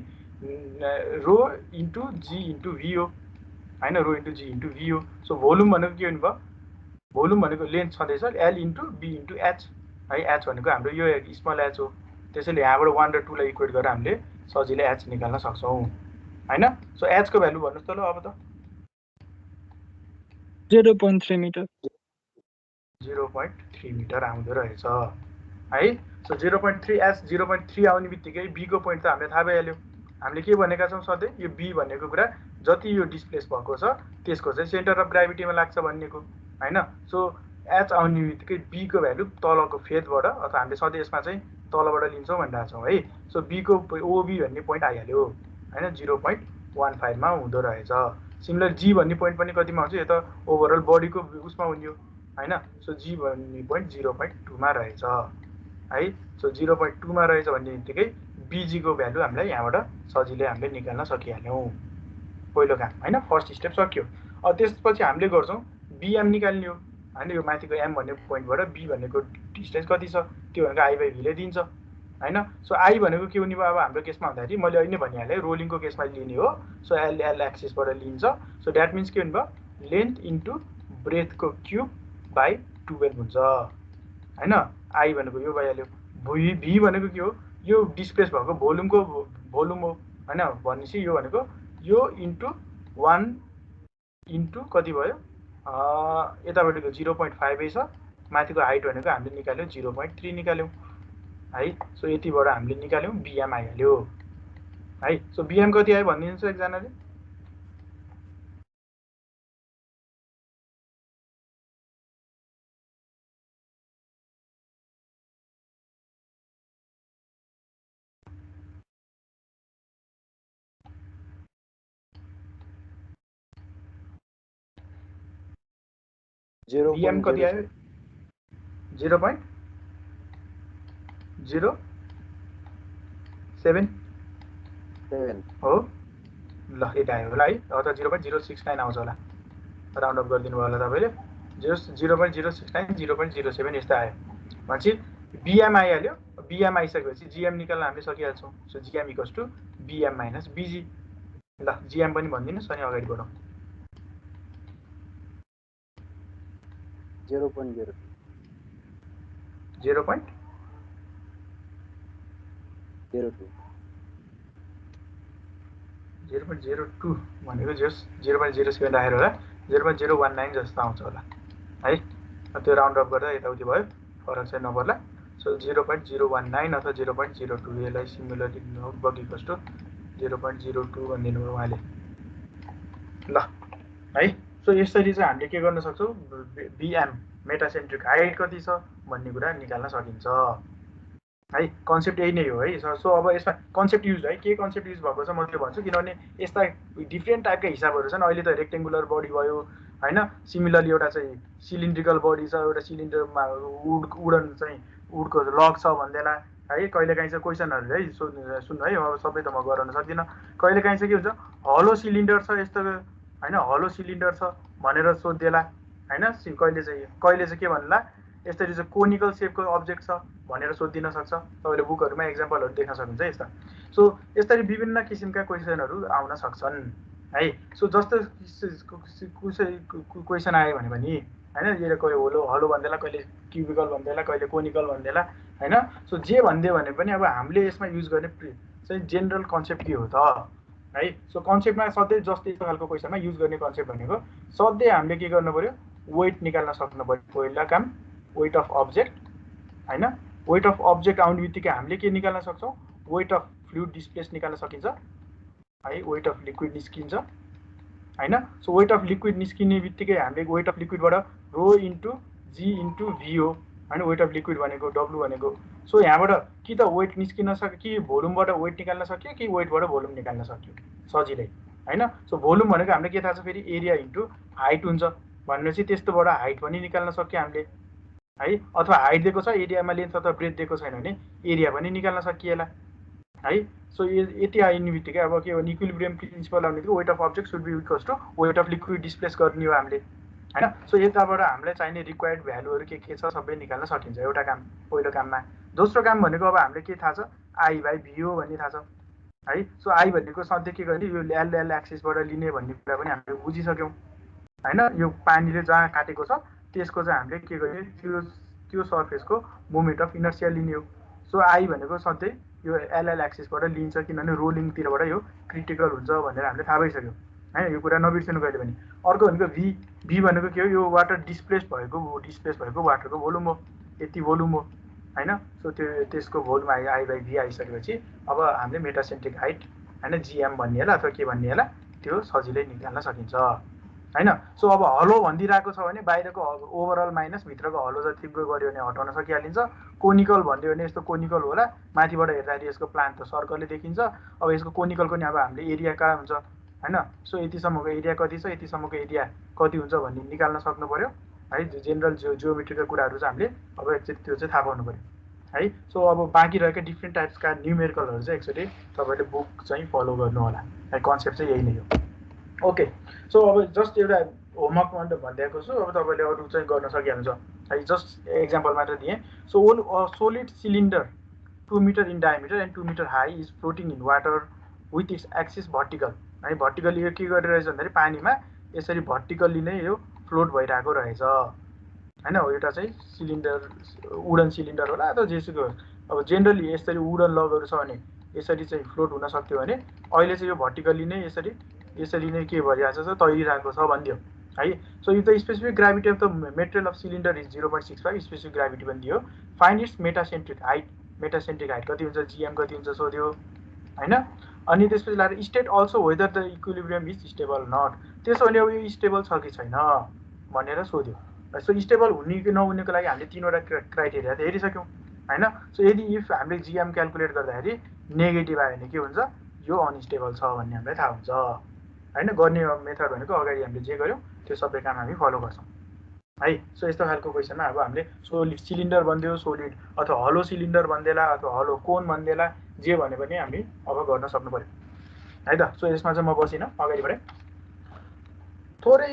रो इन्टु जी इन्टु भी हो हैन। रो इन्टु जी इन्टु भी हो। सो भोल्युम भनेको के हुने भयो भोल्युम भनेको लेन्थ छँदैछ L into B into H है। एच भनेको हाम्रो यो स्मल एच हो। त्यसैले यहाँबाट 1 र 2 लाई इक्वेट गरेर हामीले सजिलै एच निकाल्न सक्छौँ हैन। सो एच को भ्यालु भन्नुस् त ल अब त 0.3 मिटर 0.3 मिटर आउँदो रहेछ है। सो 0.3 एच 0.3 आउने बित्तिकै बी को पोइन्ट त हामीले थाहा भइहाल्यो। हामीले के भनेका छौँ सधैँ यो बी भनेको कुरा जति यो डिस्प्लेस भएको छ त्यसको चाहिँ सेन्टर अफ ग्राभिटीमा लाग्छ भन्नेको हैन। सो एच आउने बित्तिकै बी को भ्यालु तलको फेदबाट अथवा हामीले सधैँ यसमा चाहिँ तलबाट लिन्छौँ भनिरहेको छौँ है। सो बी को ओबी भन्ने पोइन्ट आइहाल्यो हैन 0.15 मा हुँदो रहेछ। सिमिलर जी भन्ने पोइन्ट पनि कतिमा हुन्छ यो त ओभरअल बडीको उसमा हुन्यो हैन। सो जी भन्ने पोइन्ट 0.2 मा रहेछ है। सो 0.2 मा रहेछ भन्ने बित्तिकै बीजी को भ्यालु हामीलाई यहाँबाट सजिलै हामीले निकाल्न सकिहाल्यौँ पहिलो काम हैन। फर्स्ट स्टेप सक्यो। अब त्यसपछि हामीले गर्छौँ बीएम निकाल्ने हो हैन। यो माथिको एम भन्ने पोइन्टबाट बी भनेको डिस्टेन्स कति छ त्यो भनेको आई बाई भीले दिन्छ हैन। सो आई भनेको के हुने भयो अब हाम्रो केसमा भन्दाखेरि मैले अहिले भनिहालेँ रोलिङको केसमा लिने हो। सो एल एक्सिसबाट लिन्छ। सो द्याट मिन्स के हुने भयो लेन्थ इन्टु ब्रेथको क्युब बाई 12 हुन्छ हैन आई भनेको यो भइहाल्यो भी भनेको के हो यो डिस्प्लेस भएको भोल्युमको भोल्युम हो हैन भनेपछि यो भनेको यो इन्टु 1 इन्टु कति भयो यतापट्टिको 0.5 छ माथिको हाइट भनेको हामीले निकाल्यौँ 0.3 निकाल्यौँ है सो यतिबाट हामीले निकाल्यौँ बिएम आइहाल्यो है सो बिएम कति आयो भनिदिनुहोस् एकजनाले बिएम कति आयो 0.07 हो ल यता आयो होला है अथवा 0.069 आउँछ होला राउन्ड अफ गरिदिनु भयो होला तपाईँले 0.069 0.07 यस्तो आयो भनेपछि बिएम आइहाल्यो बिएम आइसकेपछि जिएम निकाल्न हामीले सकिहाल्छौँ so GM equals to BM minus BG ल जिएम पनि भनिदिनुहोस् अनि अगाडि बढौँ 0.02 0.02 भनेको जस 0.07 राखेर होला 0.019 जस्तो आउँछ होला है त्यो राउन्ड अफ गर्दा यताउति भयो फरक चाहिँ नपर्ला सो 0.019 अथवा 0.02 यसलाई सिमिलरली लगभग इक्वल्स टु 0.02 भनिदिनु भयो उहाँले ल है सो यसरी चाहिँ हामीले के गर्न सक्छौँ बिएम मेटासेन्ट्रिक हाइट कति छ भन्ने कुरा निकाल्न सकिन्छ है कन्सेप्ट यही नै हो है सो अब यसमा कन्सेप्ट युज है के कन्सेप्ट युज भएको छ म त्यो भन्छु किनभने यस्ता डिफ्रेन्ट टाइपका हिसाबहरू छन् अहिले त रेक्टेङ्गुलर बडी भयो हैन सिमिलरली एउटा चाहिँ सिलिन्ड्रिकल बडी छ एउटा सिलिन्डरमा उडन चाहिँ उडको लग छ भन्दैला है कहिलेकाहीँ चाहिँ क्वेसनहरू है सुन्नु है अब सबै त म गराउन सक्दिनँ कहिलेकाहीँ चाहिँ के हुन्छ हलो सिलिन्डर छ यस्तो हैन हलो सिलिन्डर छ भनेर सोध्देला हैन कहिले चाहिँ के भन्ला यसरी चाहिँ कोनिकल सेपको अब्जेक्ट छ भनेर सोधिदिन सक्छ तपाईँले बुकहरूमा एक्जाम्पलहरू देख्न सक्नुहुन्छ यस्ता सो यसरी विभिन्न किसिमका क्वेसनहरू आउन सक्छन् है सो जस्तो क्वेसन आयो भने पनि हैन यो कहिले हलो भन्दैला कहिले क्युबिकल भन्दैला कहिले कोनिकल भन्दैला हैन सो जे भनिदियो भने पनि अब हामीले यसमा युज गर्ने चाहिँ जेनरल कन्सेप्ट के हो त है सो कन्सेप्टमा सधैँ जस्तै खालको क्वेसनमा युज गर्ने कन्सेप्ट भनेको सधैँ हामीले के गर्नु पर्यो वेट निकाल्न सक्नु पर्यो पहिला काम वेट अफ अब्जेक्ट हैन वेट अफ अब्जेक्ट आउने बित्तिकै हामीले के निकाल्न सक्छौँ वेट अफ फ्लुइड डिस्प्लेस निकाल्न सकिन्छ है वेट अफ लिक्विड निस्किन्छ हैन सो वेट अफ लिक्विड निस्किने बित्तिकै हामीले वेट अफ लिक्विडबाट rho into G into V हो हैन वेट अफ लिक्विड भनेको डब्लु भनेको सो यहाँबाट कि त वेट निस्किन सक्यो कि भोल्युमबाट वेट निकाल्न सक्यो कि वेटबाट भोल्युम निकाल्न सक्यो सजिलै हैन सो भोल्युम भनेको हामीले के थाहा छ फेरि एरिया इन्टु हाइट हुन्छ भनेपछि त्यस्तोबाट हाइट पनि निकाल्न सक्यो हामीले है अथवा हाइट दिएको छ एरियामा लेन्थ अथवा ब्रेथ दिएको छैन भने एरिया पनि निकाल्न सकिएला है सो यति आइने बित्तिकै अब के हो इक्विलिब्रियम प्रिन्सिपल आउने बित्तिकै weight of object should be equals to weight of liquid displace गर्ने हो हामीले हैन सो यताबाट हामीलाई चाहिने रिक्वायर्ड भ्यालुहरू के छ सबै निकाल्न सकिन्छ एउटा काम पहिलो काममा दोस्रो काम भनेको अब हामीले के थाहा छ आई बाई भी हो भन्ने थाहा छ है सो आई भनेको सधैँ के गर्ने यो एल एक्सिसबाट लिने भन्ने कुरा पनि हामीले बुझिसक्यौँ हैन यो पानीले जहाँ काटेको छ त्यसको चाहिँ हामीले के गर्ने त्यो सर्फेसको मोमेन्ट अफ इनर्सिया लिने हो सो आई भनेको सधैँ यो एल एक्सिसबाट लिन्छ किनभने रोलिङतिरबाट यो क्रिटिकल हुन्छ भनेर हामीले थाहा भइसक्यो हैन यो कुरा नबिर्सनु कहिले पनि अर्को भनेको भी भनेको के हो यो वाटर डिस्प्लेस भएको वाटरको भोल्युम हो यति भोल्युम हो हैन सो त्यसको भोल्युम आई बाई भी आइसकेपछि अब हामीले मेटासेन्ट्रिक हाइट हैन जिएम भन्नेला अथवा के भन्नेला त्यो सजिलै निकाल्न सकिन्छ हैन सो अब हलो भनिदिरहेको छ भने बाहिरको ओभरअल माइनस भित्रको हलो जतिको गऱ्यो भने हटाउन सकिहालिन्छ कोनिकल भनिदियो भने यस्तो कोनिकल होला माथिबाट हेर्दाखेरि यसको प्लान त सर्कलले देखिन्छ अब यसको कोनिकलको नि अब हामीले एरिया कहाँ हुन्छ हैन सो यतिसम्मको एरिया कति छ यतिसम्मको एरिया कति हुन्छ भन्ने निकाल्न सक्नु पर्यो है जेनरल जियोमेट्रीका कुराहरू चाहिँ हामीले अब एकचोटि त्यो चाहिँ थाहा पाउनु पर्यो है सो अब बाँकी रहेका डिफ्रेन्ट टाइप्सका न्युमेरिकलहरू चाहिँ एकचोटि तपाईँले बुक चाहिँ फलो गर्नु होला है कन्सेप्ट चाहिँ यही नै हो ओके सो अब जस्ट एउटा होमवर्कमा भनिदिएको छु अब तपाईँले अरू चाहिँ गर्न सकिहाल्नुहुन्छ है जस्ट एक्जाम्पल मात्र दिएँ so solid cylinder 2 metre in diameter and 2 metre high is floating in water with its axis vertical है भर्टिकली यो के गरिरहेछ भन्दाखेरि पानीमा यसरी भर्टिकल्ली नै यो फ्लोट भइरहेको रहेछ हैन एउटा चाहिँ सिलिन्डर वुडन सिलिन्डर होला अथवा जेसुकै होस् अब जेनरली यसरी वुडन लगहरु छ भने यसरी चाहिँ फ्लोट हुन सक्थ्यो भने अहिले चाहिँ यो भर्टिकली नै यसरी नै के भइरहेको छ तैरिरहेको छ भन्दियो है सो यो त specific gravity of the material of cylinder is 0.65 specific gravity पनि दियो फाइन्ड इट्स मेटासेन्ट्रिक हाइट कति हुन्छ जीएम कति हुन्छ सोध्यो हैन अनि त्यसपछि लाएर state also whether the equilibrium is stable not त्यसो भने अब यो स्टेबल छ कि छैन भनेर सोध्यो सो स्टेबल हुने कि नहुनेको लागि हामीले तीनवटा क्राइटेरिया त हेरिसक्यौँ हैन सो यदि इफ हामीले जीएम क्याल्कुलेट गर्दाखेरि नेगेटिभ आयो भने के हुन्छ यो अनस्टेबल छ भन्ने हामीलाई थाहा हुन्छ हैन गर्ने मेथड भनेको अगाडि हामीले जे गर्यौँ त्यो सबै काम हामी फलो गर्छौँ है सो यस्तो खालको क्वेसनमा अब हामीले सोलिड सिलिन्डर भन्दियो सोलिड अथवा हलो सिलिन्डर भन्देला अथवा हलो कोन भन्देला जे भने पनि हामी अब गर्न सक्नु पर्यो है त सो यसमा चाहिँ म बसिन अगाडि बढे थोरै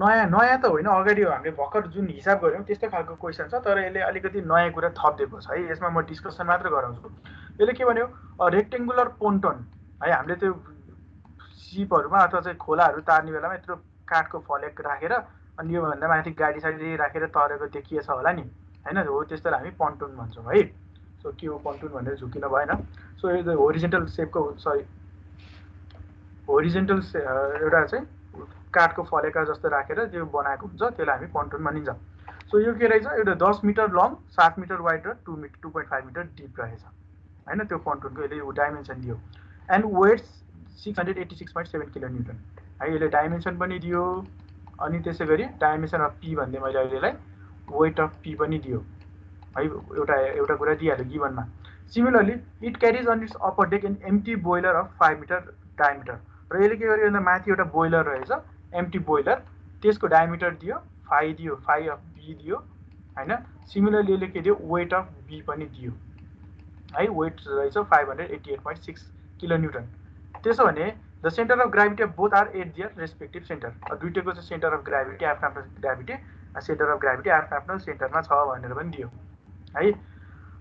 नयाँ त होइन अगाडि हामीले भर्खर जुन हिसाब गर्यौँ त्यस्तै खालको क्वेसन छ तर यसले अलिकति नयाँ कुरा थपिदिएको छ है यसमा म डिस्कसन मात्र गराउँछु यसले के भन्यो रेक्टेङ्गुलर पोन्टन है हामीले त्यो सिपहरुमा अथवा चाहिँ खोलाहरू तार्ने बेलामा यत्रो काठको फलेक राखेर अनि योभन्दा माथि गाडी साडी राखेर तरेको देखिएछ होला नि हैन हो त्यस्तोलाई हामी पन्टुन भन्छौँ है सो के हो पन्टुन भनेर झुकिन भएन सो यो होरिजेन्टल सेपको होरिजेन्टल एउटा चाहिँ काठको फलेका जस्तो राखेर त्यो बनाएको हुन्छ त्यसलाई हामी पन्टुन भनिन्छ सो यो के रहेछ एउटा 10 मिटर लङ 7 मिटर वाइड र 2.5 मिटर डिप रहेछ हैन त्यो पन्टुनको यसले डाइमेन्सन दियो एन्ड वेट्स 686.7 किलो न्युटन है यसले डाइमेन्सन पनि दियो अनि त्यसै गरी डाइमेन्सन अफ पी भन्दै मैले अहिलेलाई वेट अफ पी पनि दियो है एउटा कुरा दिइहाल्यो गिभनमा similarly it carries on its upper deck an empty boiler of 5 metre diameter र यसले के गर्यो भन्दा माथि एउटा बोइलर रहेछ एम्प्टी बोइलर त्यसको डायमिटर दियो 5 अफ बी दियो हैन सिमिलरली यसले के दियो वेट अफ बी पनि दियो है वेट रहेछ 588.6 किलो न्युटन त्यसो भने the centre of gravity of both are at their respective centre दुईटैको चाहिँ सेन्टर अफ ग्राभिटी आफ्नो ग्राभिटी सेन्टर अफ ग्राभिटी आफ्नो सेन्टरमा छ भनेर पनि दियो है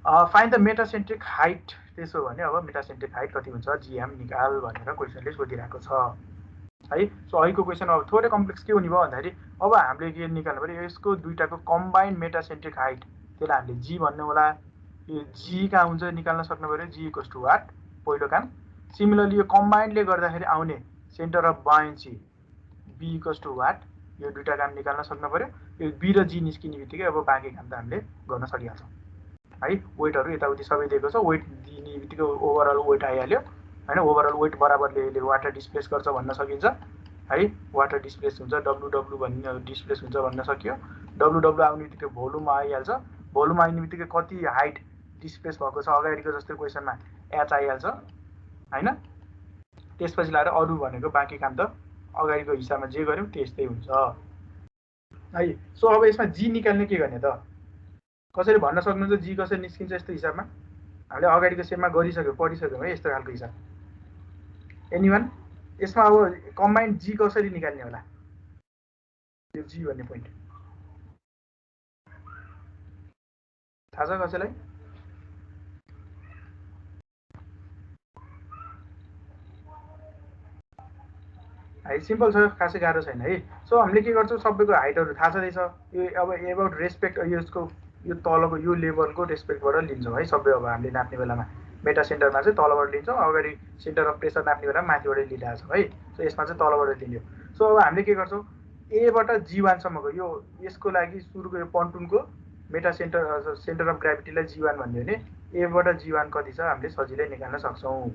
फाइन्ड द मेटासेन्ट्रिक हाइट त्यसो भने अब मेटासेन्ट्रिक हाइट कति हुन्छ जीएम निकाल भनेर क्वेसनले सोधिरहेको छ है सो अहिलेको क्वेसन अब थोरै कम्प्लेक्स के हुने भयो भन्दाखेरि अब हामीले के निकाल्नु पर्यो यसको दुईटाको कम्बाइन्ड मेटासेन्ट्रिक हाइट त्यसलाई हामीले जी भन्नु होला यो जी कहाँ हुन्छ निकाल्न सक्नु पर्यो जी इक्वल्स टु वाट पहिलो काम सिमिलरली यो कम्बाइन्डले गर्दाखेरि आउने centre of buoyancy B equals to what यो दुईटा काम निकाल्न सक्नु पर्यो यो बी र जी निस्किने बित्तिकै अब बाँकी काम त हामीले गर्न सकिहाल्छौँ है वेटहरू यताउति सबै दिएको छ वेट दिने बित्तिकै ओभरअल वेट आइहाल्यो हैन ओभरअल वेट बराबरले यसले वाटर डिस्प्लेस गर्छ भन्न सकिन्छ है वाटर डिस्प्लेस हुन्छ डब्लु भन्ने डिस्प्लेस हुन्छ भन्न सकियो डब्लु आउने बित्तिकै भोल्युम आइहाल्छ भोल्युम आउने बित्तिकै कति हाइट डिस्प्लेस भएको छ अगाडिको जस्तो क्वेसनमा एच आइहाल्छ हैन त्यसपछि लाएर अरु भनेको बाँकी काम त अगाडिको हिसाबमा जे गर्यौं त्यस्तै हुन्छ है सो अब यसमा जी निकाल्ने के गर्ने त कसरी भन्न सक्नुहुन्छ जी कसरी निस्किन्छ यस्तो हिसाबमा हामीले अगाडिको सेममा गरिसक्यौं पढिसक्यौं है यस्तो खालको हिसाब एनीवन यसमा अब कम्बाइन्ड जी कसरी निकाल्ने होला यो जी भन्ने पोइन्ट थाहा छ कसैलाई है सिम्पल छ खासै गाह्रो छैन है सो हामीले के गर्छौं सबैको हाइटहरु थाहा छँदैछ यो अब एबाउट रेस्पेक्ट यसको यो तलको यो लेभलको रेस्पेक्टबाट लिन्छौं है सबै अब हामीले नाप्ने बेलामा मेटा सेन्टरमा चाहिँ तलबाट लिन्छौं अगाडि सेन्टर अफ प्रेसर नाप्ने बेलामा माथिबाट लिइरहेको छौं है सो यसमा चाहिँ तलबाट लिन्यो सो अब हामीले के गर्छौं ए बाट जी1 सम्मको यो यसको लागि सुरुको यो पन्टुनको मेटा सेन्टर अफ ग्राभिटीलाई जी1 भन्दियो भने ए बाट जी1 कति छ हामीले सजिलै निकाल्न सक्छौं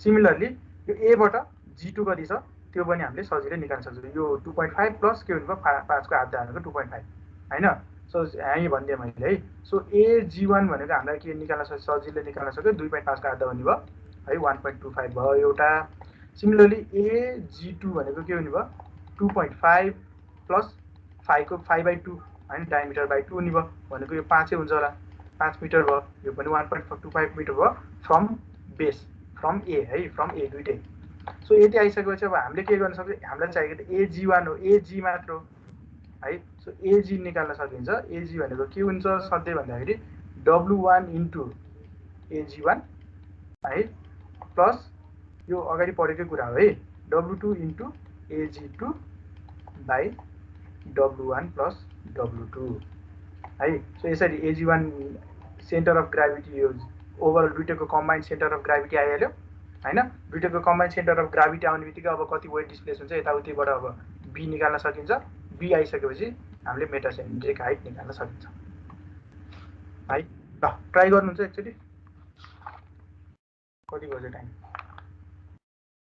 सिमिलरली यो ए बाट जी2 कति छ त्यो पनि हामीले सजिलै निकाल्न सक्छौं यो 2.5 प्लस के हुनुभयो 5 को आधा भनेको 2.5 हैन सो यही भन्दिए मैले है सो ए जी1 भनेको हामीलाई के निकाल्न सजिलै निकाल्न सक्यो 2.5 को आधा भन्ने भयो है 1.25 भयो एउटा सिमिलरली ए जी2 भनेको के हुने भयो 2.5 प्लस 5 को 5/2 हैन डायमिटर बाइ 2 हुने भयो भनेको यो 5 हुन्छ होला 5 मिटर भयो यो पनि 1.25 मिटर भयो फ्रम बेस फ्रम ए है फ्रम ए दुईटै सो यति आइसकेपछि अब हामीले के गर्न सक्छौं हामीलाई चाहिएको त एजी1 हो एजी मात्र हो है सो एजी निकाल्न सकिन्छ एजी भनेको के हुन्छ सधैँ भन्दाखेरि w1 इन्टु एजी1 है प्लस यो अगाडि पढेकै कुरा हो है w2 into एजी2 by W1 plus W2 है। सो यसरी AG1 सेन्टर अफ ग्राभिटी यो ओभरअल दुईटैको कम्बाइन्ड सेन्टर अफ ग्राभिटी आइहाल्यो हैन। दुईटैको कम्बाइन्ड सेन्टर अफ ग्राभिटी आउने बित्तिकै अब कति वेट डिस्प्लेस हुन्छ यताउतिबाट अब बी निकाल्न सकिन्छ। बी आइसकेपछि हामीले मेटासेन्ट्रिक हाइट निकाल्न सकिन्छ है। ल ट्राई गर्नुहुन्छ एकचोटि कति बज्यो टाइम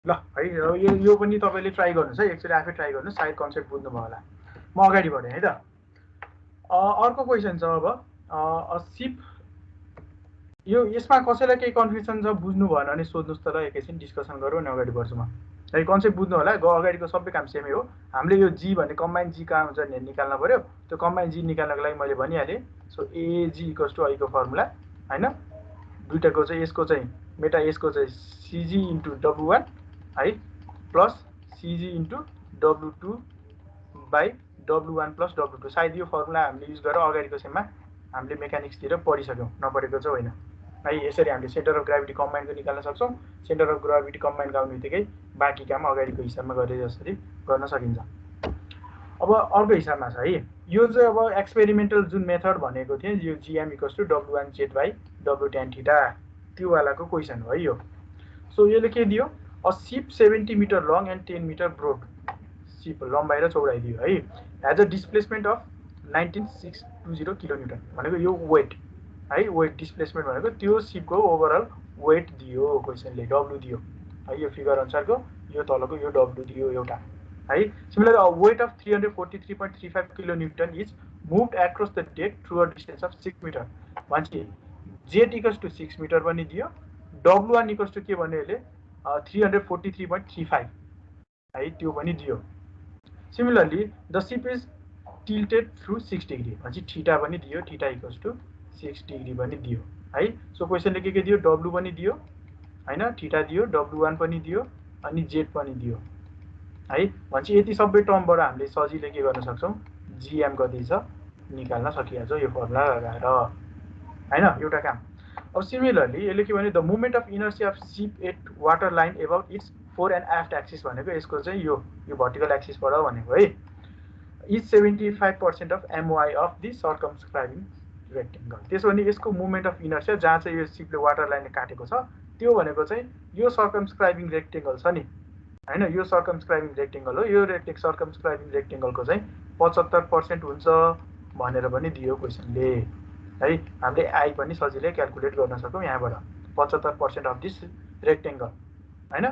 ल है। यो पनि तपाईले ट्राई गर्नुहोस् है, एकचोटि आफै ट्राई गर्नुहोस्, सायद कन्सेप्ट बुझ्नुभयो होला। म अगाडि बढेँ है त। अर्को क्वेसन छ अब सिप यो यसमा कसैलाई केही कन्फ्युजन छ बुझ्नु भएन भने सोध्नुहोस् त ल, एकैछिन डिस्कसन गरौँ अनि अगाडि बढ्छौँ। है कन्सेप्ट बुझ्नु होला। अगाडिको सबै काम सेमै हो। हामीले यो जी भन्ने कम्बाइन्ड जी कहाँ हुन्छ भने निकाल्न पर्यो। त्यो कम्बाइन्ड जी निकाल्नको लागि मैले भनिहालेँ। सो एजी इक्वल्स टु अहिलेको फर्मुला हैन, दुईटाको चाहिँ यसको चाहिँ मेटा यसको चाहिँ सिजी इन्टु W1 है plus CG into W2 by W1 plus W2। सायद यो फर्मुला हामीले युज गरेर अगाडिको सेममा हामीले मेकानिक्सतिर पढिसक्यौँ, नपढेको चाहिँ होइन है। यसरी हामीले सेन्टर अफ ग्राभिटी कम्बाइन्डको निकाल्न सक्छौँ। सेन्टर अफ ग्राभिटी कम्बाइन्ड आउने बित्तिकै बाँकी काम अगाडिको हिसाबमा गरे जसरी गर्न सकिन्छ। अब अर्को हिसाबमा छ है, यो चाहिँ अब एक्सपेरिमेन्टल जुन मेथड भनेको थिएँ यो GM equals to W1Z by W tan theta त्यो वालाको क्वेसन हो है यो। सो यसले के दियो, a ship 70 metre long and 10 metre broad, ship लम्बाइ र चौडाइ दियो है। As a displacement of 19620 kilonewton भनेको यो वेट है, वेट डिस्प्लेसमेन्ट भनेको त्यो सिपको ओभरअल वेट दियो क्वेसनले, डब्लु दियो है। यो फिगर अनुसारको यो तलको यो डब्लु दियो एउटा है। Similarly weight of 343.35 kilonewton is moved across the deck through a distance of 6 metre भन्छ। जेट इक्वल्स टु 6 मिटर पनि दियो। W1 इक्वल्स टु के भन्यो यसले 343.35 है त्यो पनि दियो। सिमिलरली द सिप इज टिल्टेड थ्रु 6 डिग्री भन्छ, थीटा पनि दियो, थीटा इक्वल्स टु 6 डिग्री पनि दियो है। सो क्वेसनले के दियो, डब्लु पनि दियो हैन, थीटा दियो, W1 पनि दियो अनि जेट पनि दियो है। भन्छ यति सबै टर्मबाट हामीले सजिलै के गर्न सक्छौँ, GM कति छ निकाल्न सकिहाल्छौँ यो फर्मुला लगाएर हैन, एउटा काम। अब सिमिलरली यसले के भन्यो, the moment of inertia of ship at water line about its fore and aft axis भनेको यसको चाहिँ यो भर्टिकल एक्सिसबाट भनेको है। Is 75% of MOI of the circumscribing rectangle. त्यसो भने यसको मुभमेन्ट अफ इनर्सिया जहाँ चाहिँ यो सिपले वाटर लाइनले काटेको छ त्यो भनेको चाहिँ यो सर्कमस्क्राइबिङ रेक्टेङ्गल छ नि हैन, यो सर्कमस्क्राइबिङ रेक्टेङ्गल हो। यो सर्कमस्क्राइबिङ रेक्टेङ्गलको चाहिँ 75% हुन्छ भनेर पनि दियो क्वेसनले है। हामीले आई पनि सजिलै क्याल्कुलेट गर्न सकौँ यहाँबाट 75% अफ दिस रेक्टेङ्गल हैन।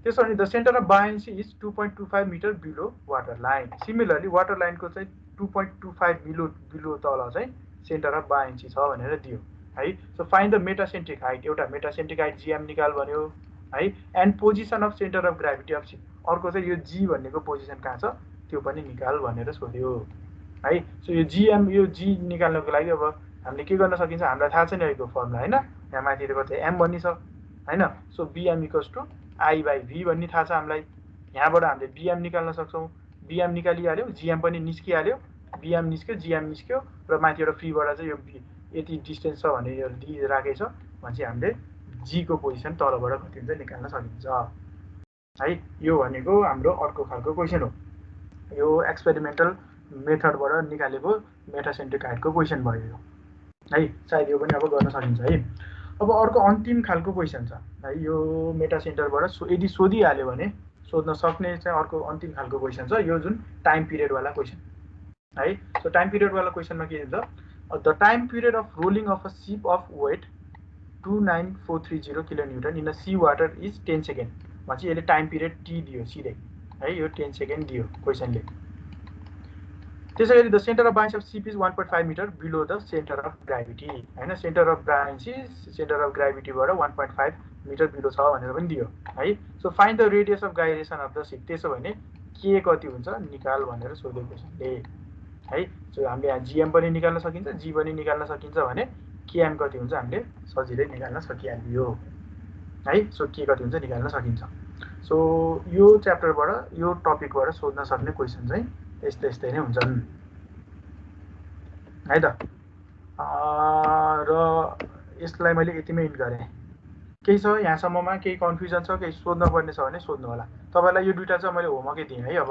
त्यसो भने the centre of buoyancy is 2.25 metre below water line. Similarly water लाइनको चाहिँ 2.25 बिलो तल चाहिँ सेन्टर अफ बायोन्सी छ भनेर दियो है। So find the metacentric height, एउटा मेटासेन्ट्रिक हाइट GM निकाल भन्यो है। And position of centre of gravity of सिप, अर्को चाहिँ यो जी भन्नेको पोजिसन कहाँ छ त्यो पनि निकाल भनेर सोध्यो है। सो यो GM यो जी निकाल्नको लागि अब हामीले के गर्न सकिन्छ, हामीलाई थाहा छ नि अहिलेको फर्मुला हैन, यहाँ माथिको चाहिँ M भन्ने छ हैन। So BM equals to I by V भन्ने थाहा छ हामीलाई। यहाँबाट हामीले BM निकाल्न सक्छौँ। BM निकालिहाल्यो, GM पनि निस्किहाल्यो, BM निस्क्यो, GM निस्क्यो र माथिबाट फ्रीबाट चाहिँ यो यति डिस्टेन्स छ भने यो दिइराखेको छ भनेपछि हामीले G को पोजिसन तलबाट कति हुन्छ निकाल्न सकिन्छ है। यो भनेको हाम्रो अर्को खालको क्वेसन हो, यो एक्सपेरिमेन्टल मेथडबाट निकालेको मेटासेन्ट्रिक हाइटको क्वेसन भयो यो है। सायद यो पनि अब गर्न सकिन्छ है। अब अर्को अन्तिम खालको क्वेसन छ है, यो मेटा सेन्टरबाट यदि सोधिहाल्यो भने सोध्न सक्ने चाहिँ अर्को अन्तिम खालको क्वेसन छ, यो जुन टाइम पिरियडवाला क्वेसन है। सो टाइम पिरियडवाला क्वेसनमा के हुन्छ, the time period of rolling of a ship of weight 29430 kilonewton in a sea water is 10 second भन्छ। यसले टाइम पिरियड टी दियो सिधै है, यो 10 सेकेन्ड दियो क्वेसनले। त्यसै गरी the centre of buoyancy of ship is 1.5 metre below the centre of gravity हैन। Centre of buoyancy centre of ग्राभिटीबाट 1.5 मिटर बिलो छ भनेर पनि दियो है। So find the radius of gyration of the ship, त्यसो भने के कति हुन्छ निकाल भनेर सोध्यो क्वेसनले है। सो हामीले यहाँ GM पनि निकाल्न सकिन्छ, G पनि निकाल्न सकिन्छ भने KM कति हुन्छ हामीले सजिलै निकाल्न सकिहाल्यो है। सो के कति हुन्छ निकाल्न सकिन्छ। सो यो च्याप्टरबाट यो टपिकबाट सोध्न सक्ने क्वेसन चाहिँ यस्तै नै हुन्छन् है त। र यसलाई मैले यतिमै इन्ड गरेँ। केही छ यहाँसम्ममा केही कन्फ्युजन छ, केही सोध्न पर्ने छ भने सोध्नु होला। तपाईँलाई यो दुईटा चाहिँ मैले होमवर्कै दिएँ है। अब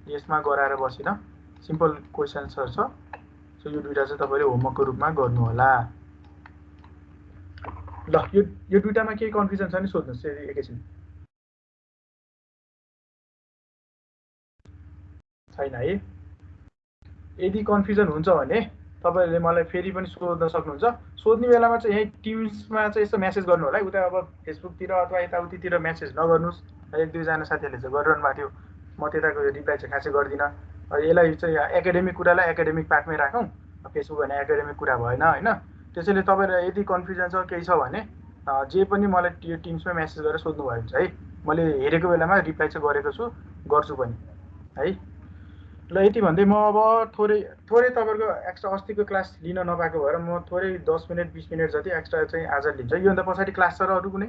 यसमा गराएर बसिन सिम्पल क्वेसन्सहरु छ। सो यो दुईटा चाहिँ तपाईले होमवर्कको रूपमा गर्नु होला। ल यो दुईटामा केही कन्फ्युजन छ नि सोध्नुस् एकैछिन। छैन है? यदि कन्फ्युजन हुन्छ भने तपाईहरुले मलाई फेरि पनि सोध्न सक्नुहुन्छ। सोध्ने बेलामा चाहिँ यही टिम्समा चाहिँ यसो मेसेज गर्नु होला है। उता अब फेसबुकतिर अथवा यताउतितिर मेसेज नगर्नुस्। एक दुई जना साथीहरुले चाहिँ गरिरहनु भएको थियो। म त्यताको रिप्लाई चाहिँ खासै गर्दिन। यसलाई चाहिँ एकाडेमिक कुरालाई एकाडेमिक पार्टमै राखौं। फेसबुक भने एकाडेमिक कुरा भएन हैन। त्यसैले तपाईहरुलाई यदि कन्फ्युजन छ केही छ भने जे पनि मलाई टिम्समै मेसेज गरेर सोध्नु भयो हुन्छ है। मैले हेरेको बेलामा रिप्लाई चाहिँ गरेको छु, गर्छु पनि है। ल यति भन्दै म अब थोरै तपाईहरुको एक्स्ट्रा अस्तिको क्लास लिन नपाएको भएर म थोरै 10 मिनेट 20 मिनेट जति एक्स्ट्रा चाहिँ आज लिन्छ। योभन्दा पछाडि क्लास छ र अरु कुनै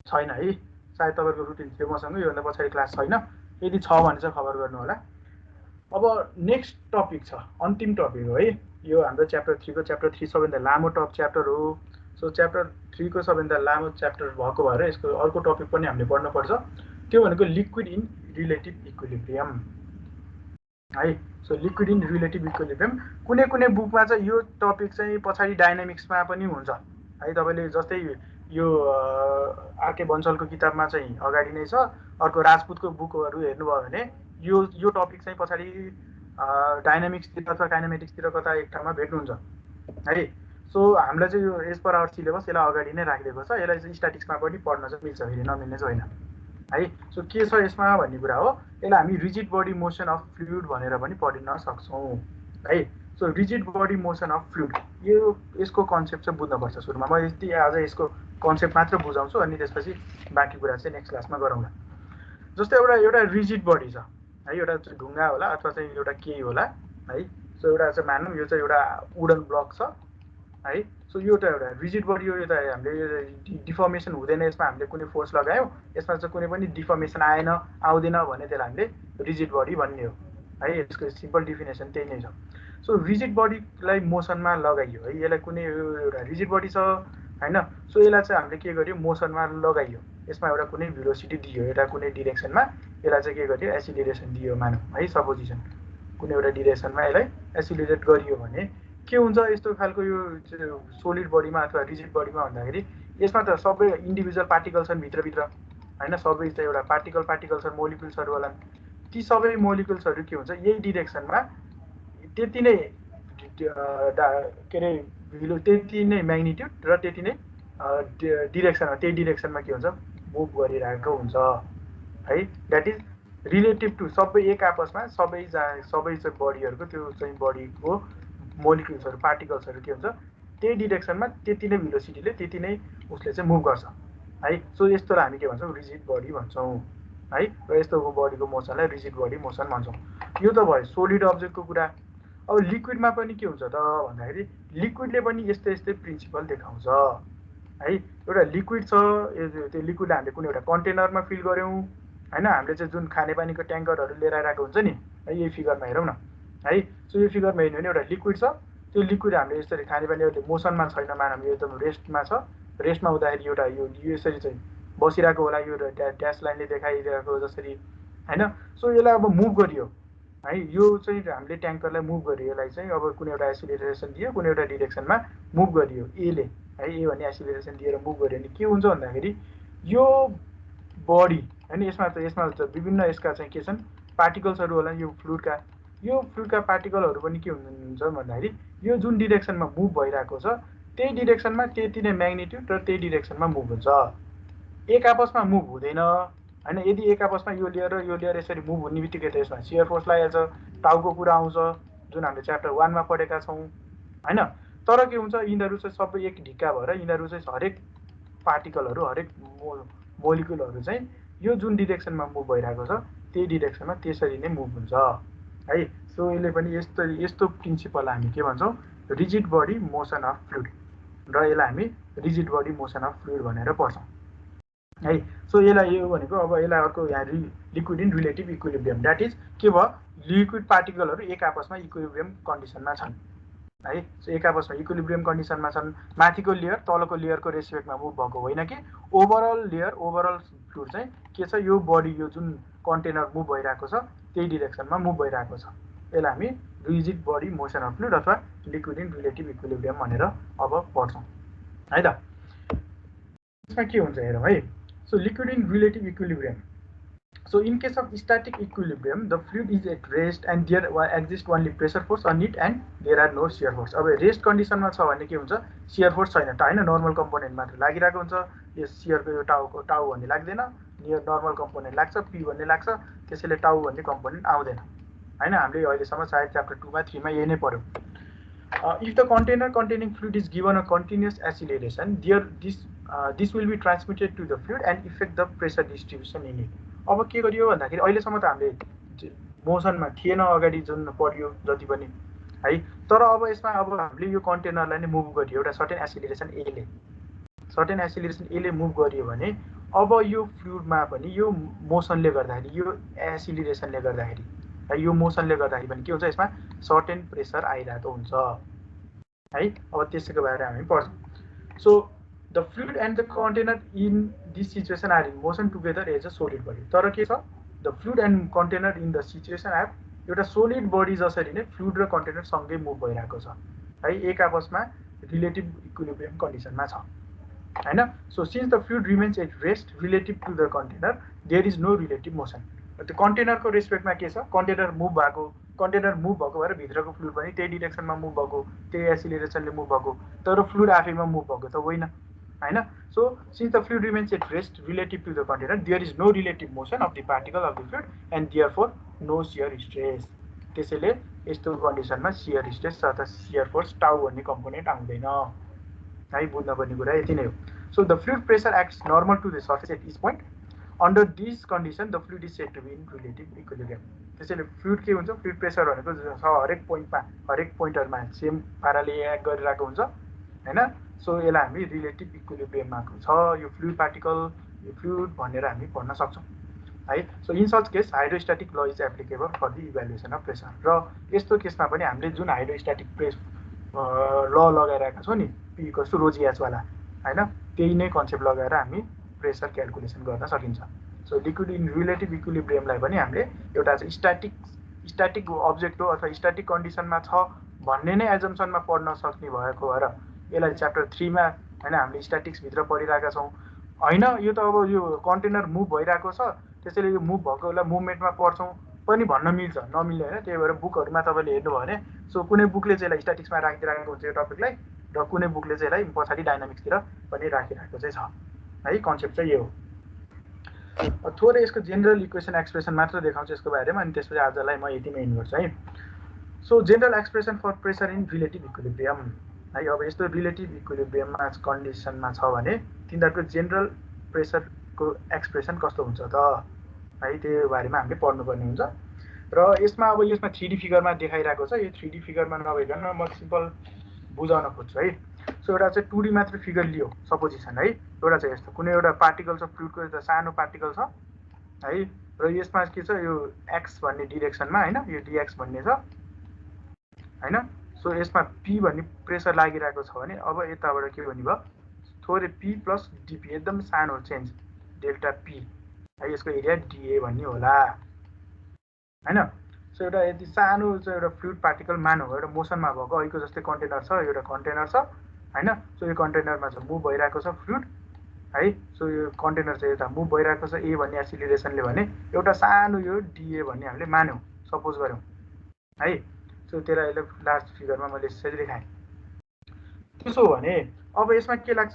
छैन है? सायद तपाईहरुको रुटिन थियो मसँग, योभन्दा पछाडि क्लास छैन। यदि छ भने चाहिँ खबर गर्नु होला। अब नेक्स्ट टपिक छ, अन्तिम टपिक हो है। यो हाम्रो च्याप्टर 3 को च्याप्टर 3 सबैभन्दा लामो च्याप्टर हो। सो च्याप्टर 3 को सबैभन्दा लामो च्याप्टर भएको भएर यसको अर्को टपिक पनि हामीले पढ्न पर्छ। त्यो भनेको लिक्विड इन रिलेटिभ इक्विलिब्रियम है। So liquid in relative equilibrium कुनै बुकमा चाहिँ यो टपिक चाहिँ पछाडि डायनामिक्समा पनि हुन्छ है। तपाईले जस्तै यो आरके बन्सलको किताबमा चाहिँ अगाडि नै छ। अर्को राजपुतको बुकहरु हेर्नुभयो भने यो टपिक चाहिँ पछाडि डायनामिक्सतिर अथवा काइनेमेटिक्सतिर कता एक ठाउँमा भेट्नुहुन्छ है। सो हामीलाई चाहिँ यो एज पर आवर सिलेबस यसलाई अगाडि नै राखिदिएको छ। यसलाई चाहिँ स्ट्याटिक्समा पनि पढ्न चाहिँ मिल्छ, फेरि नमिल्ने चाहिँ होइन है। सो के छ यसमा भन्ने कुरा हो। यसलाई हामी rigid body motion of fluid भनेर पनि पढिन सक्छौं है। So rigid body motion of fluid यसको कन्सेप्ट चाहिँ बुझ्नुपर्छ सुरुमा। म यति आज यसको कन्सेप्ट मात्र बुझाउँछु अनि त्यसपछि बाँकी कुरा चाहिँ नेक्स्ट क्लासमा गरौँला। जस्तै एउटा रिजिड बडी छ है। एउटा चाहिँ ढुङ्गा होला अथवा चाहिँ एउटा केही होला है। सो एउटा चाहिँ मानौँ यो चाहिँ एउटा वुडन ब्लक छ है। सो यो त एउटा रिजिड बडी हो। यो त हामीले डिफर्मेसन हुँदैन, यसमा हामीले कुनै फोर्स लगायौं, यसमा चाहिँ कुनै पनि डिफर्मेसन आएन आउँदैन भने त्यसलाई हामीले रिजिड बडी भन्ने हो है। यसको सिम्पल डेफिनेसन त्यही नै छ। सो रिजिड बडीलाई मोसनमा लगाइयो है। यसलाई कुनै एउटा रिजिड बडी छ हैन। सो यसलाई चाहिँ हामीले के गर्यो, मोसनमा लगाइयो। यसमा एउटा कुनै भेलोसिटी दियो, एउटा कुनै डिरेक्सनमा यसलाई चाहिँ के गर्यो, एसिलेरेसन दियो मानौँ है। सपोजिसन कुनै एउटा डिरेक्सनमा यसलाई एसिलेरेट गरियो भने के हुन्छ यस्तो खालको यो सोलिड बडीमा अथवा रिजिड बडीमा भन्दाखेरि यसमा त सबै इन्डिभिजुअल पार्टिकल्स छन् भित्रभित्र हैन। सबै चाहिँ एउटा पार्टिकल्स छन्, मोलिक्युल्सहरु होला। ती सबै मोलिक्युल्सहरु के हुन्छ यही डिरेक्सनमा त्यति नै के रे त्यति नै म्याग्निट्युड र त्यति नै डिरेक्सनमा त्यही डिरेक्सनमा के हुन्छ मुभ गरिरहेको हुन्छ है। द्याट इज रिलेटिभ टु सबै एक आपसमा सबै चाहिँ बडीहरुको त्यो चाहिँ बडीको मोलिक्युल्सहरु पार्टिकल्सहरु के हुन्छ त्यही डिरेक्सनमा त्यति नै भेलोसिटीले त्यति नै उसले चाहिँ मुभ गर्छ है। सो यस्तोलाई हामी के भन्छौं, रिजिड बडी भन्छौं है। र यस्तो बडीको मोसनलाई रिजिड बडी मोसन भन्छौं। यो त भयो सोलिड अब्जेक्टको कुरा। अब लिक्विडमा पनि के हुन्छ त भन्दाखेरि लिक्विडले पनि यस्तै प्रिन्सिपल देखाउँछ है। एउटा लिक्विड छ, त्यो लिक्विडलाई हामीले कुनै एउटा कन्टेनरमा फिल गर्यौं हैन। हामीले चाहिँ जुन खानेपानीको ट्याङ्करहरु लिएर आएको हुन्छ नि है, यही फिगरमा हेरौँ न है। सो यो फिगरमा हेर्नु भने एउटा लिक्विड छ। त्यो लिक्विड हामीले यसरी खानेपानीहरुले मोसनमा छैन मानौँ, यो एकदम रेस्टमा छ। रेस्टमा हुँदाखेरि एउटा यो यसरी चाहिँ बसिरहेको होला, यो ड्यास लाइनले देखाइरहेको जसरी हैन। सो यसलाई अब मुभ गरियो है। यो चाहिँ हामीले ट्याङ्करलाई मुभ गरियो, यसलाई चाहिँ अब कुनै एउटा एसिलेरेसन दियो, कुनै एउटा डिरेक्सनमा मुभ गरियो एले है। ए भन्ने एसिलेरेसन दिएर मुभ गर्यो भने के हुन्छ भन्दाखेरि यो बडी हैन, यसमा विभिन्न यसका चाहिँ के छन् पार्टिकल्सहरु होला। यो फ्लुइडका पार्टिकलहरु पनि के हुन्छ भन्दाखेरि यो जुन डिरेक्सनमा मुभ भइरहेको छ त्यही डिरेक्सनमा त्यति नै म्याग्निट्युड र त्यही डिरेक्सनमा मुभ हुन्छ। एक आपसमा मुभ हुँदैन हैन। यदि एक आपसमा यो लेयर यसरी मुभ हुने बित्तिकै त यसमा शियर फोर्स लागिहाल्छ, टाउको कुरा आउँछ जुन हामीले च्याप्टर 1 मा पढेका छौं हैन। तर के हुन्छ यिनीहरु चाहिँ सबै एक ढिक्का भएर यिनीहरु चाहिँ हरेक पार्टिकलहरु हरेक मोलिक्युलहरु चाहिँ यो जुन डिरेक्सनमा मुभ भइरहेको छ त्यही डिरेक्सनमा त्यसरी नै मुभ हुन्छ है। सो यसले पनि यस्तो प्रिन्सिपल हामी के भन्छौं, rigid body motion of fluid, र यसलाई हामी rigid body motion of fluid भनेर पढ्छौं है। सो यसलाई यो भनेको अब यसलाई अर्को यहाँ liquid in relative equilibrium, that is के भयो लिक्विड पार्टिकलहरु एक आपसमा इक्विलिब्रियम कन्डिसनमा छन् है। सो एक आपसमा इक्विलिब्रियम कन्डिसनमा छन्, माथिको लेयर तलको लेयरको रेस्पेक्टमा मुभ भएको होइन कि ओभरअल लेयर ओभरअल फ्लुइड चाहिँ के छ, यो बडी यो जुन कन्टेनर मुभ भइरहेको छ त्यही डिरेक्सनमा मुभ भइरहेको छ। यसलाई हामी rigid body motion of fluid अथवा लिक्विड इन रिलेटिभ इक्विलिब्रियम भनेर अब पढ्छौँ है त। यसमा के हुन्छ हेरौँ है। So liquid in relative equilibrium, so in case of static equilibrium the fluid is at rest and there exists only pressure force on it and there are no shear force। अब रेस्ट कन्डिसनमा छ भने के हुन्छ, shear force छैन त हैन, normal component मात्र लागिरहेको हुन्छ। यो shearको यो टाउ भन्ने लाग्दैन, नर्मल कम्पोनेन्ट लाग्छ, p भन्ने लाग्छ, त्यसैले टाउ भन्ने कम्पोनेन्ट आउँदैन हैन। हामीले अहिलेसम्म सायद च्याप्टर 2 मा 3 मा यही नै पढ्यौं। If the container containing fluid is given a continuous acceleration, this will be transmitted to the fluid and affect the pressure distribution in it। अब के गरियो भन्दाखेरि अहिलेसम्म त हामीले मोसनमा थिएन अगाडि जुन पढियो जति पनि है, तर अब यसमा अब हामीले यो कन्टेनरलाई नै मुभ गरियो एउटा सर्टेन एसिलेरेसन ए ले मुभ गरियो भने अब यो फ्लुइडमा पनि यो मोसनले गर्दाखेरि यो एसिलेरेसनले गर्दाखेरि है, यो मोसनले गर्दाखेरि पनि के हुन्छ, यसमा सर्टेन प्रेसर आइरहेको हुन्छ है। अब त्यसैको बारेमा हामी पढ्छौँ। So the fluid and the container in this situation are in motion together as a solid body. तर के छ, the fluid and container in the situation are एउटा सोलिड बडी जसरी नै फ्लुइड र कन्टेनर सँगै मुभ भइरहेको छ है, एक आपसमा रिलेटिभ इक्विलिब्रियम कन्डिसनमा छ हैन। So since the fluid remains at rest relative to the container there is no relative motion. त्यो कन्टेनरको रेस्पेक्टमा के छ, कन्टेनर मुभ भएको भएर भित्रको फ्लुइड पनि त्यही डिरेक्सनमा मुभ भएको, त्यही एसिलेरेसनले मुभ भएको, तर फ्लुइड आफैमा मुभ भएको त होइन हैन। So since the fluid remains at rest relative to the container there is no relative motion of the particle of the fluid and therefore no shear stress. त्यसैले यस्तो कन्डिसनमा सियर स्ट्रेस अथवा shear force tau भन्ने component आउँदैन है। बुझ्नुपर्ने कुरा यति नै हो। So the fluid pressure acts normal to the surface at each point. Under this condition the fluid is said to be in relative equilibrium. त्यसैले फ्लुइड के हुन्छ, फ्लुइड प्रेसर भनेको हरेक पोइन्टमा हरेक पोइन्टहरुमा सेम पाराले एक्ट गरिरहेको हुन्छ हैन। सो यसलाई हामी रिलेटिभ इक्विलिब्रियममा छ यो फ्लुइड पार्टिकल, यो फ्लुइड भनेर हामी पढ्न सक्छौँ है। So in such case hydrostatic law is applicable for the evaluation of pressure. र यस्तो केसमा पनि हामीले जुन हाइड्रोस्ट्याटिक ल लगाइरहेका छौँ नि, पी इक्वल्स टु रोजिएच वाला हैन, त्यही नै कन्सेप्ट लगाएर हामी प्रेसर क्याल्कुलेसन गर्न सकिन्छ। सो लिक्विड इन रिलेटिभ इक्विलिब्रियमलाई पनि हामीले एउटा चाहिँ स्ट्याटिक अब्जेक्ट हो अथवा स्ट्याटिक कन्डिसनमा छ भन्ने नै एजम्सनमा पढ्न सक्ने भएको भएर यसलाई च्याप्टर 3 मा हैन हामीले स्ट्याटिक्सभित्र पढिरहेका छौँ हैन। यो त अब यो कन्टेनर मुभ भइरहेको छ त्यसैले यो मुभ भएकोलाई मुभमेन्टमा पढ्छौँ पनि भन्न मिल्छ, नमिल्ने होइन। त्यही भएर बुकहरूमा तपाईँले हेर्नुभयो भने सो कुनै बुकले चाहिँ यसलाई स्ट्याटिक्समा राखिदिरहेको हुन्छ यो टपिकलाई, र कुनै बुकले चाहिँ यसलाई पछाडि डाइनामिक्सतिर पनि राखिरहेको चाहिँ छ है। कन्सेप्ट चाहिँ यो हो। थोरै यसको जेनरल इक्वेसन एक्सप्रेसन मात्र देखाउँछु यसको बारेमा, अनि त्यसपछि आजलाई म यतिमै एन्ड गर्छु है। So general expression for pressure in relative equilibrium है। अब यस्तो रिलेटिभ इक्विलिब्रियममा कन्डिसनमा छ भने तिनीहरूको जेनरल प्रेसरको एक्सप्रेसन कस्तो हुन्छ त है, त्यो बारेमा हामीले पढ्नुपर्ने हुन्छ। र यसमा अब यसमा 3D फिगरमा देखाइरहेको छ, यो 3D फिगरमा नभइकन म सिम्पल बुझाउन खोज्छु है। सो एउटा चाहिँ 2D मात्र फिगर लियो सपोजिसन है। एउटा चाहिँ यस्तो कुनै एउटा पार्टिकल छ, फ्लुइडको एउटा सानो पार्टिकल छ है, र यसमा के छ, यो एक्स भन्ने डिरेक्सनमा हैन, यो डिएक्स भन्ने छ हैन। सो यसमा पी भन्ने प्रेसर लागिरहेको छ भने अब यताबाट के भन्ने भयो, थोरै पी प्लस डिपी, एकदम सानो चेन्ज डेल्टा पी है, यसको एरिया डिए भन्ने होला हैन। सो एउटा यति सानो चाहिँ एउटा फ्लुइड पार्टिकल मानौ एउटा मोसनमा भएको अहिलेको जस्तै कन्टेनर छ, एउटा कन्टेनर छ हैन। सो यो कन्टेनरमा चाहिँ मुभ भइरहेको छ फ्लुइड है। सो यो कन्टेनर चाहिँ यता मुभ भइरहेको छ ए भन्ने एसिलेरेसनले भने एउटा सानो यो डिए भन्ने हामीले मान्यौँ, सपोज गऱ्यौँ है। सो त्यसलाई लास्ट फिगरमा मैले यसरी देखाएँ। त्यसो भने अब यसमा के लाग्छ,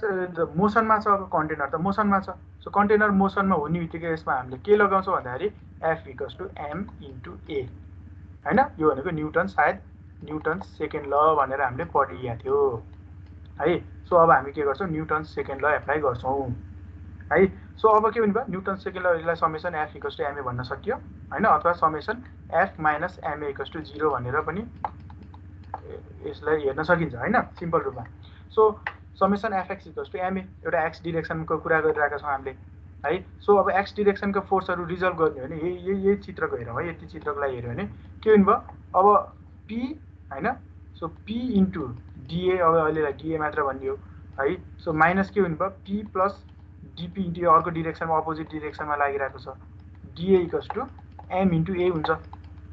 मोसनमा छ, अब कन्टेनर त मोसनमा छ। सो कन्टेनर मोसनमा हुने बित्तिकै यसमा हामीले के लगाउँछौँ भन्दाखेरि F equals to M into A हैन। यो भनेको न्युटन, सायद न्युटन सेकेन्ड ल भनेर हामीले पढिएको थियो है। सो अब हामी के गर्छौँ, न्युटन सेकेन्ड ल एप्लाई गर्छौँ है। सो अब के भन्नुभयो, न्युटन सेकेन्ड ल यसलाई summation F equals to MA भन्न सकियो हैन, अथवा summation F minus MA equals to 0 भनेर पनि यसलाई हेर्न सकिन्छ हैन, सिम्पल रूपमा। So summation FX equals to MA, एउटा एक्स डिरेक्सनको कुरा गरिरहेका छौँ हामीले है। सो अब एक्स डिरेक्सनको फोर्सहरू रिजल्भ गर्ने हो भने यही चित्रको हेरौँ है, यति चित्रको लागि हेऱ्यो भने के हुनुभयो, अब पी हैन। सो पी इन्टु डिए, अब अहिलेलाई डिए मात्र भनियो है। सो माइनस के हुने भयो पी प्लस डिपी इन्टु अर्को डिरेक्सनमा अपोजिट डिरेक्सनमा लागिरहेको छ, डिए इक्वल्स टु एम इन्टु ए हुन्छ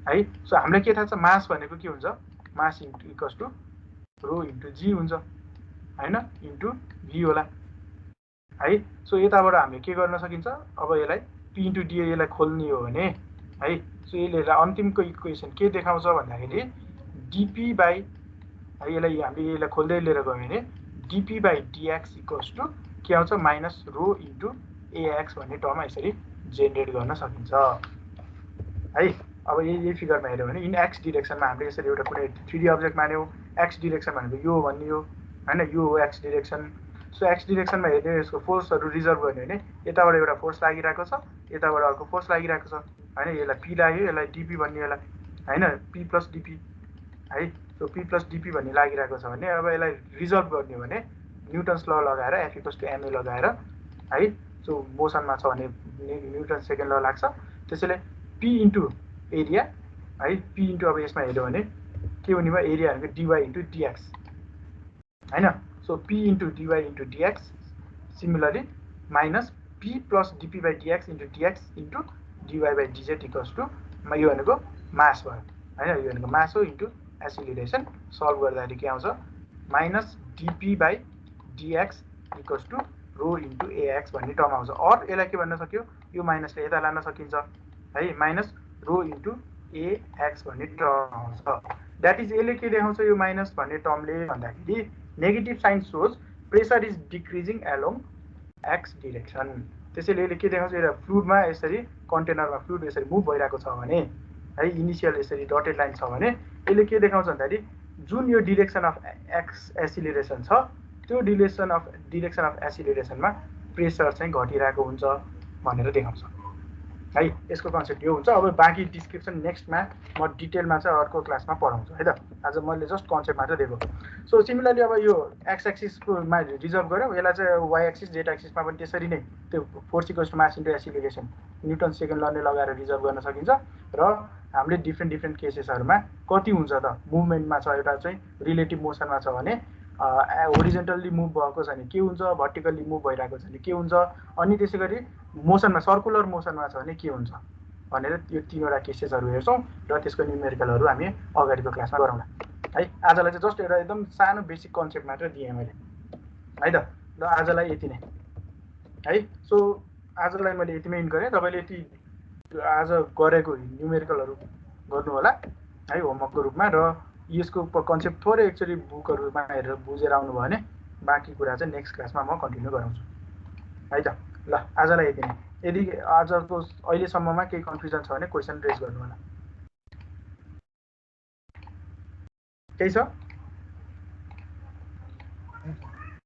है। सो हामीलाई के थाहा छ, मास भनेको के हुन्छ, mass into equals to rho into G हुन्छ होइन, इन्टु भी होला है। सो यताबाट हामीले के गर्न सकिन्छ, अब यसलाई पी इन्टु डिए यसलाई खोल्ने हो भने है। सो यसले अन्तिमको इक्वेसन के देखाउँछ भन्दाखेरि डिपी बाई है, यसलाई हामीले यसलाई खोल्दै लिएर गयो भने DP by DX equals to के आउँछ, माइनस रो इन्टु एएक्स भन्ने टर्म यसरी जेनेरेट गर्न सकिन्छ है। अब यही फिगरमा हेऱ्यो भने इन एक्स डिरेक्सनमा हामीले यसरी एउटा कुनै 3D अब्जेक्ट मान्यौँ, एक्स डिरेक्सन भनेको यो भन्ने हो होइन, यो हो एक्स डिरेक्सन। सो एक्स डिरेक्सनमा हेर्ने यसको फोर्सहरू रिजर्भ गर्ने भने यताबाट एउटा फोर्स लागिरहेको छ, यताबाट अर्को फोर्स लागिरहेको छ होइन, यसलाई पी लाग्यो, यसलाई डिपी भन्ने यसलाई होइन, पी प्लस डिपी है। सो पी प्लस डिपी भन्ने लागिरहेको छ भने अब यसलाई रिजर्भ गर्ने हो भने न्युटन्स ल लगाएर एफ इक्वल्स टु एमए लगाएर है। सो मोसनमा छ भने न्युटन सेकेन्ड ल लाग्छ, त्यसैले पी इन्टु एरिया है, पी इन्टु अब यसमा हेऱ्यो भने के हुने भयो, एरिया भनेको डिवाई इन्टु डिएक्स होइन। So P into DY into DX, similarly minus P plus DP by DX into DX into DY by DZ equals to यो भनेको मास भयो होइन, यो भनेको मास हो इन्टु एसिलिरेसन। सल्भ गर्दाखेरि के आउँछ, minus DP by DX equals to rho into AX भन्ने टर्म आउँछ। अर यसलाई के भन्न सक्यो, यो माइनसले यता लान सकिन्छ है, माइनस रो इन्टु एएक्स भन्ने टर्म आउँछ। द्याट इज यसले के देखाउँछ, यो माइनस भन्ने टर्मले भन्दाखेरि negative sign shows pressure is decreasing along X direction. त्यसैले यसले के देखाउँछ, एउटा फ्लुइडमा यसरी कन्टेनरमा फ्लुइड यसरी मुभ भइरहेको छ भने है, इनिसियल यसरी डटेड लाइन छ भने यसले के देखाउँछ भन्दाखेरि जुन यो डिरेक्सन अफ एक्स एसिलिरेसन छ त्यो डिरेक्सन अफ एसिलिरेसनमा प्रेसर चाहिँ घटिरहेको हुन्छ भनेर देखाउँछ है। यसको कन्सेप्ट यो हुन्छ। अब बाँकी डिस्क्रिप्सन नेक्स्टमा म डिटेलमा चाहिँ अर्को क्लासमा पढाउँछु है त, आज मैले जस्ट कन्सेप्ट मात्र दिएको। सो सिमिलरली अब यो एक्स एक्सिसमा रिजर्भ गऱ्यौँ, यसलाई चाहिँ वाइ एक्सिस जेड एक्सिसमा पनि त्यसरी नै त्यो force equals to mass into acceleration Newton second लले लगाएर रिजर्भ गर्न सकिन्छ। र हामीले डिफ्रेन्ट केसेसहरूमा कति हुन्छ त, मुभमेन्टमा छ, एउटा चाहिँ रिलेटिभ मोसनमा छ भने होरिजेन्टल्ली मुभ भएको छ भने के हुन्छ, भर्टिकल्ली मुभ भइरहेको छ भने के हुन्छ, अनि त्यसै गरी मोसनमा सर्कुलर मोसनमा छ भने के हुन्छ भनेर यो तीनवटा केसेसहरू हेर्छौँ र त्यसको न्युमेरिकलहरू हामी अगाडिको क्लासमा गरौँला है। आजलाई चाहिँ जस्ट एउटा एकदम सानो बेसिक कन्सेप्ट मात्र दिएँ मैले है त। ल आजलाई यति नै है। सो आजलाई मैले यतिमै इन्ड गरेँ। तपाईँले यति आज गरेको न्युमेरिकलहरू गर्नु होला है होमवर्कको रूपमा, र यसको कन्सेप्ट थोरै एक्चुअली बुकहरूमा हेरेर बुझेर आउनुभयो भने बाँकी कुरा चाहिँ नेक्स्ट क्लासमा म कन्टिन्यू गराउँछु है त। ल आजलाई यति नै। यदि आजको अहिलेसम्ममा केही कन्फ्युजन छ भने क्वेसन रेज गर्नु होला। केही छ?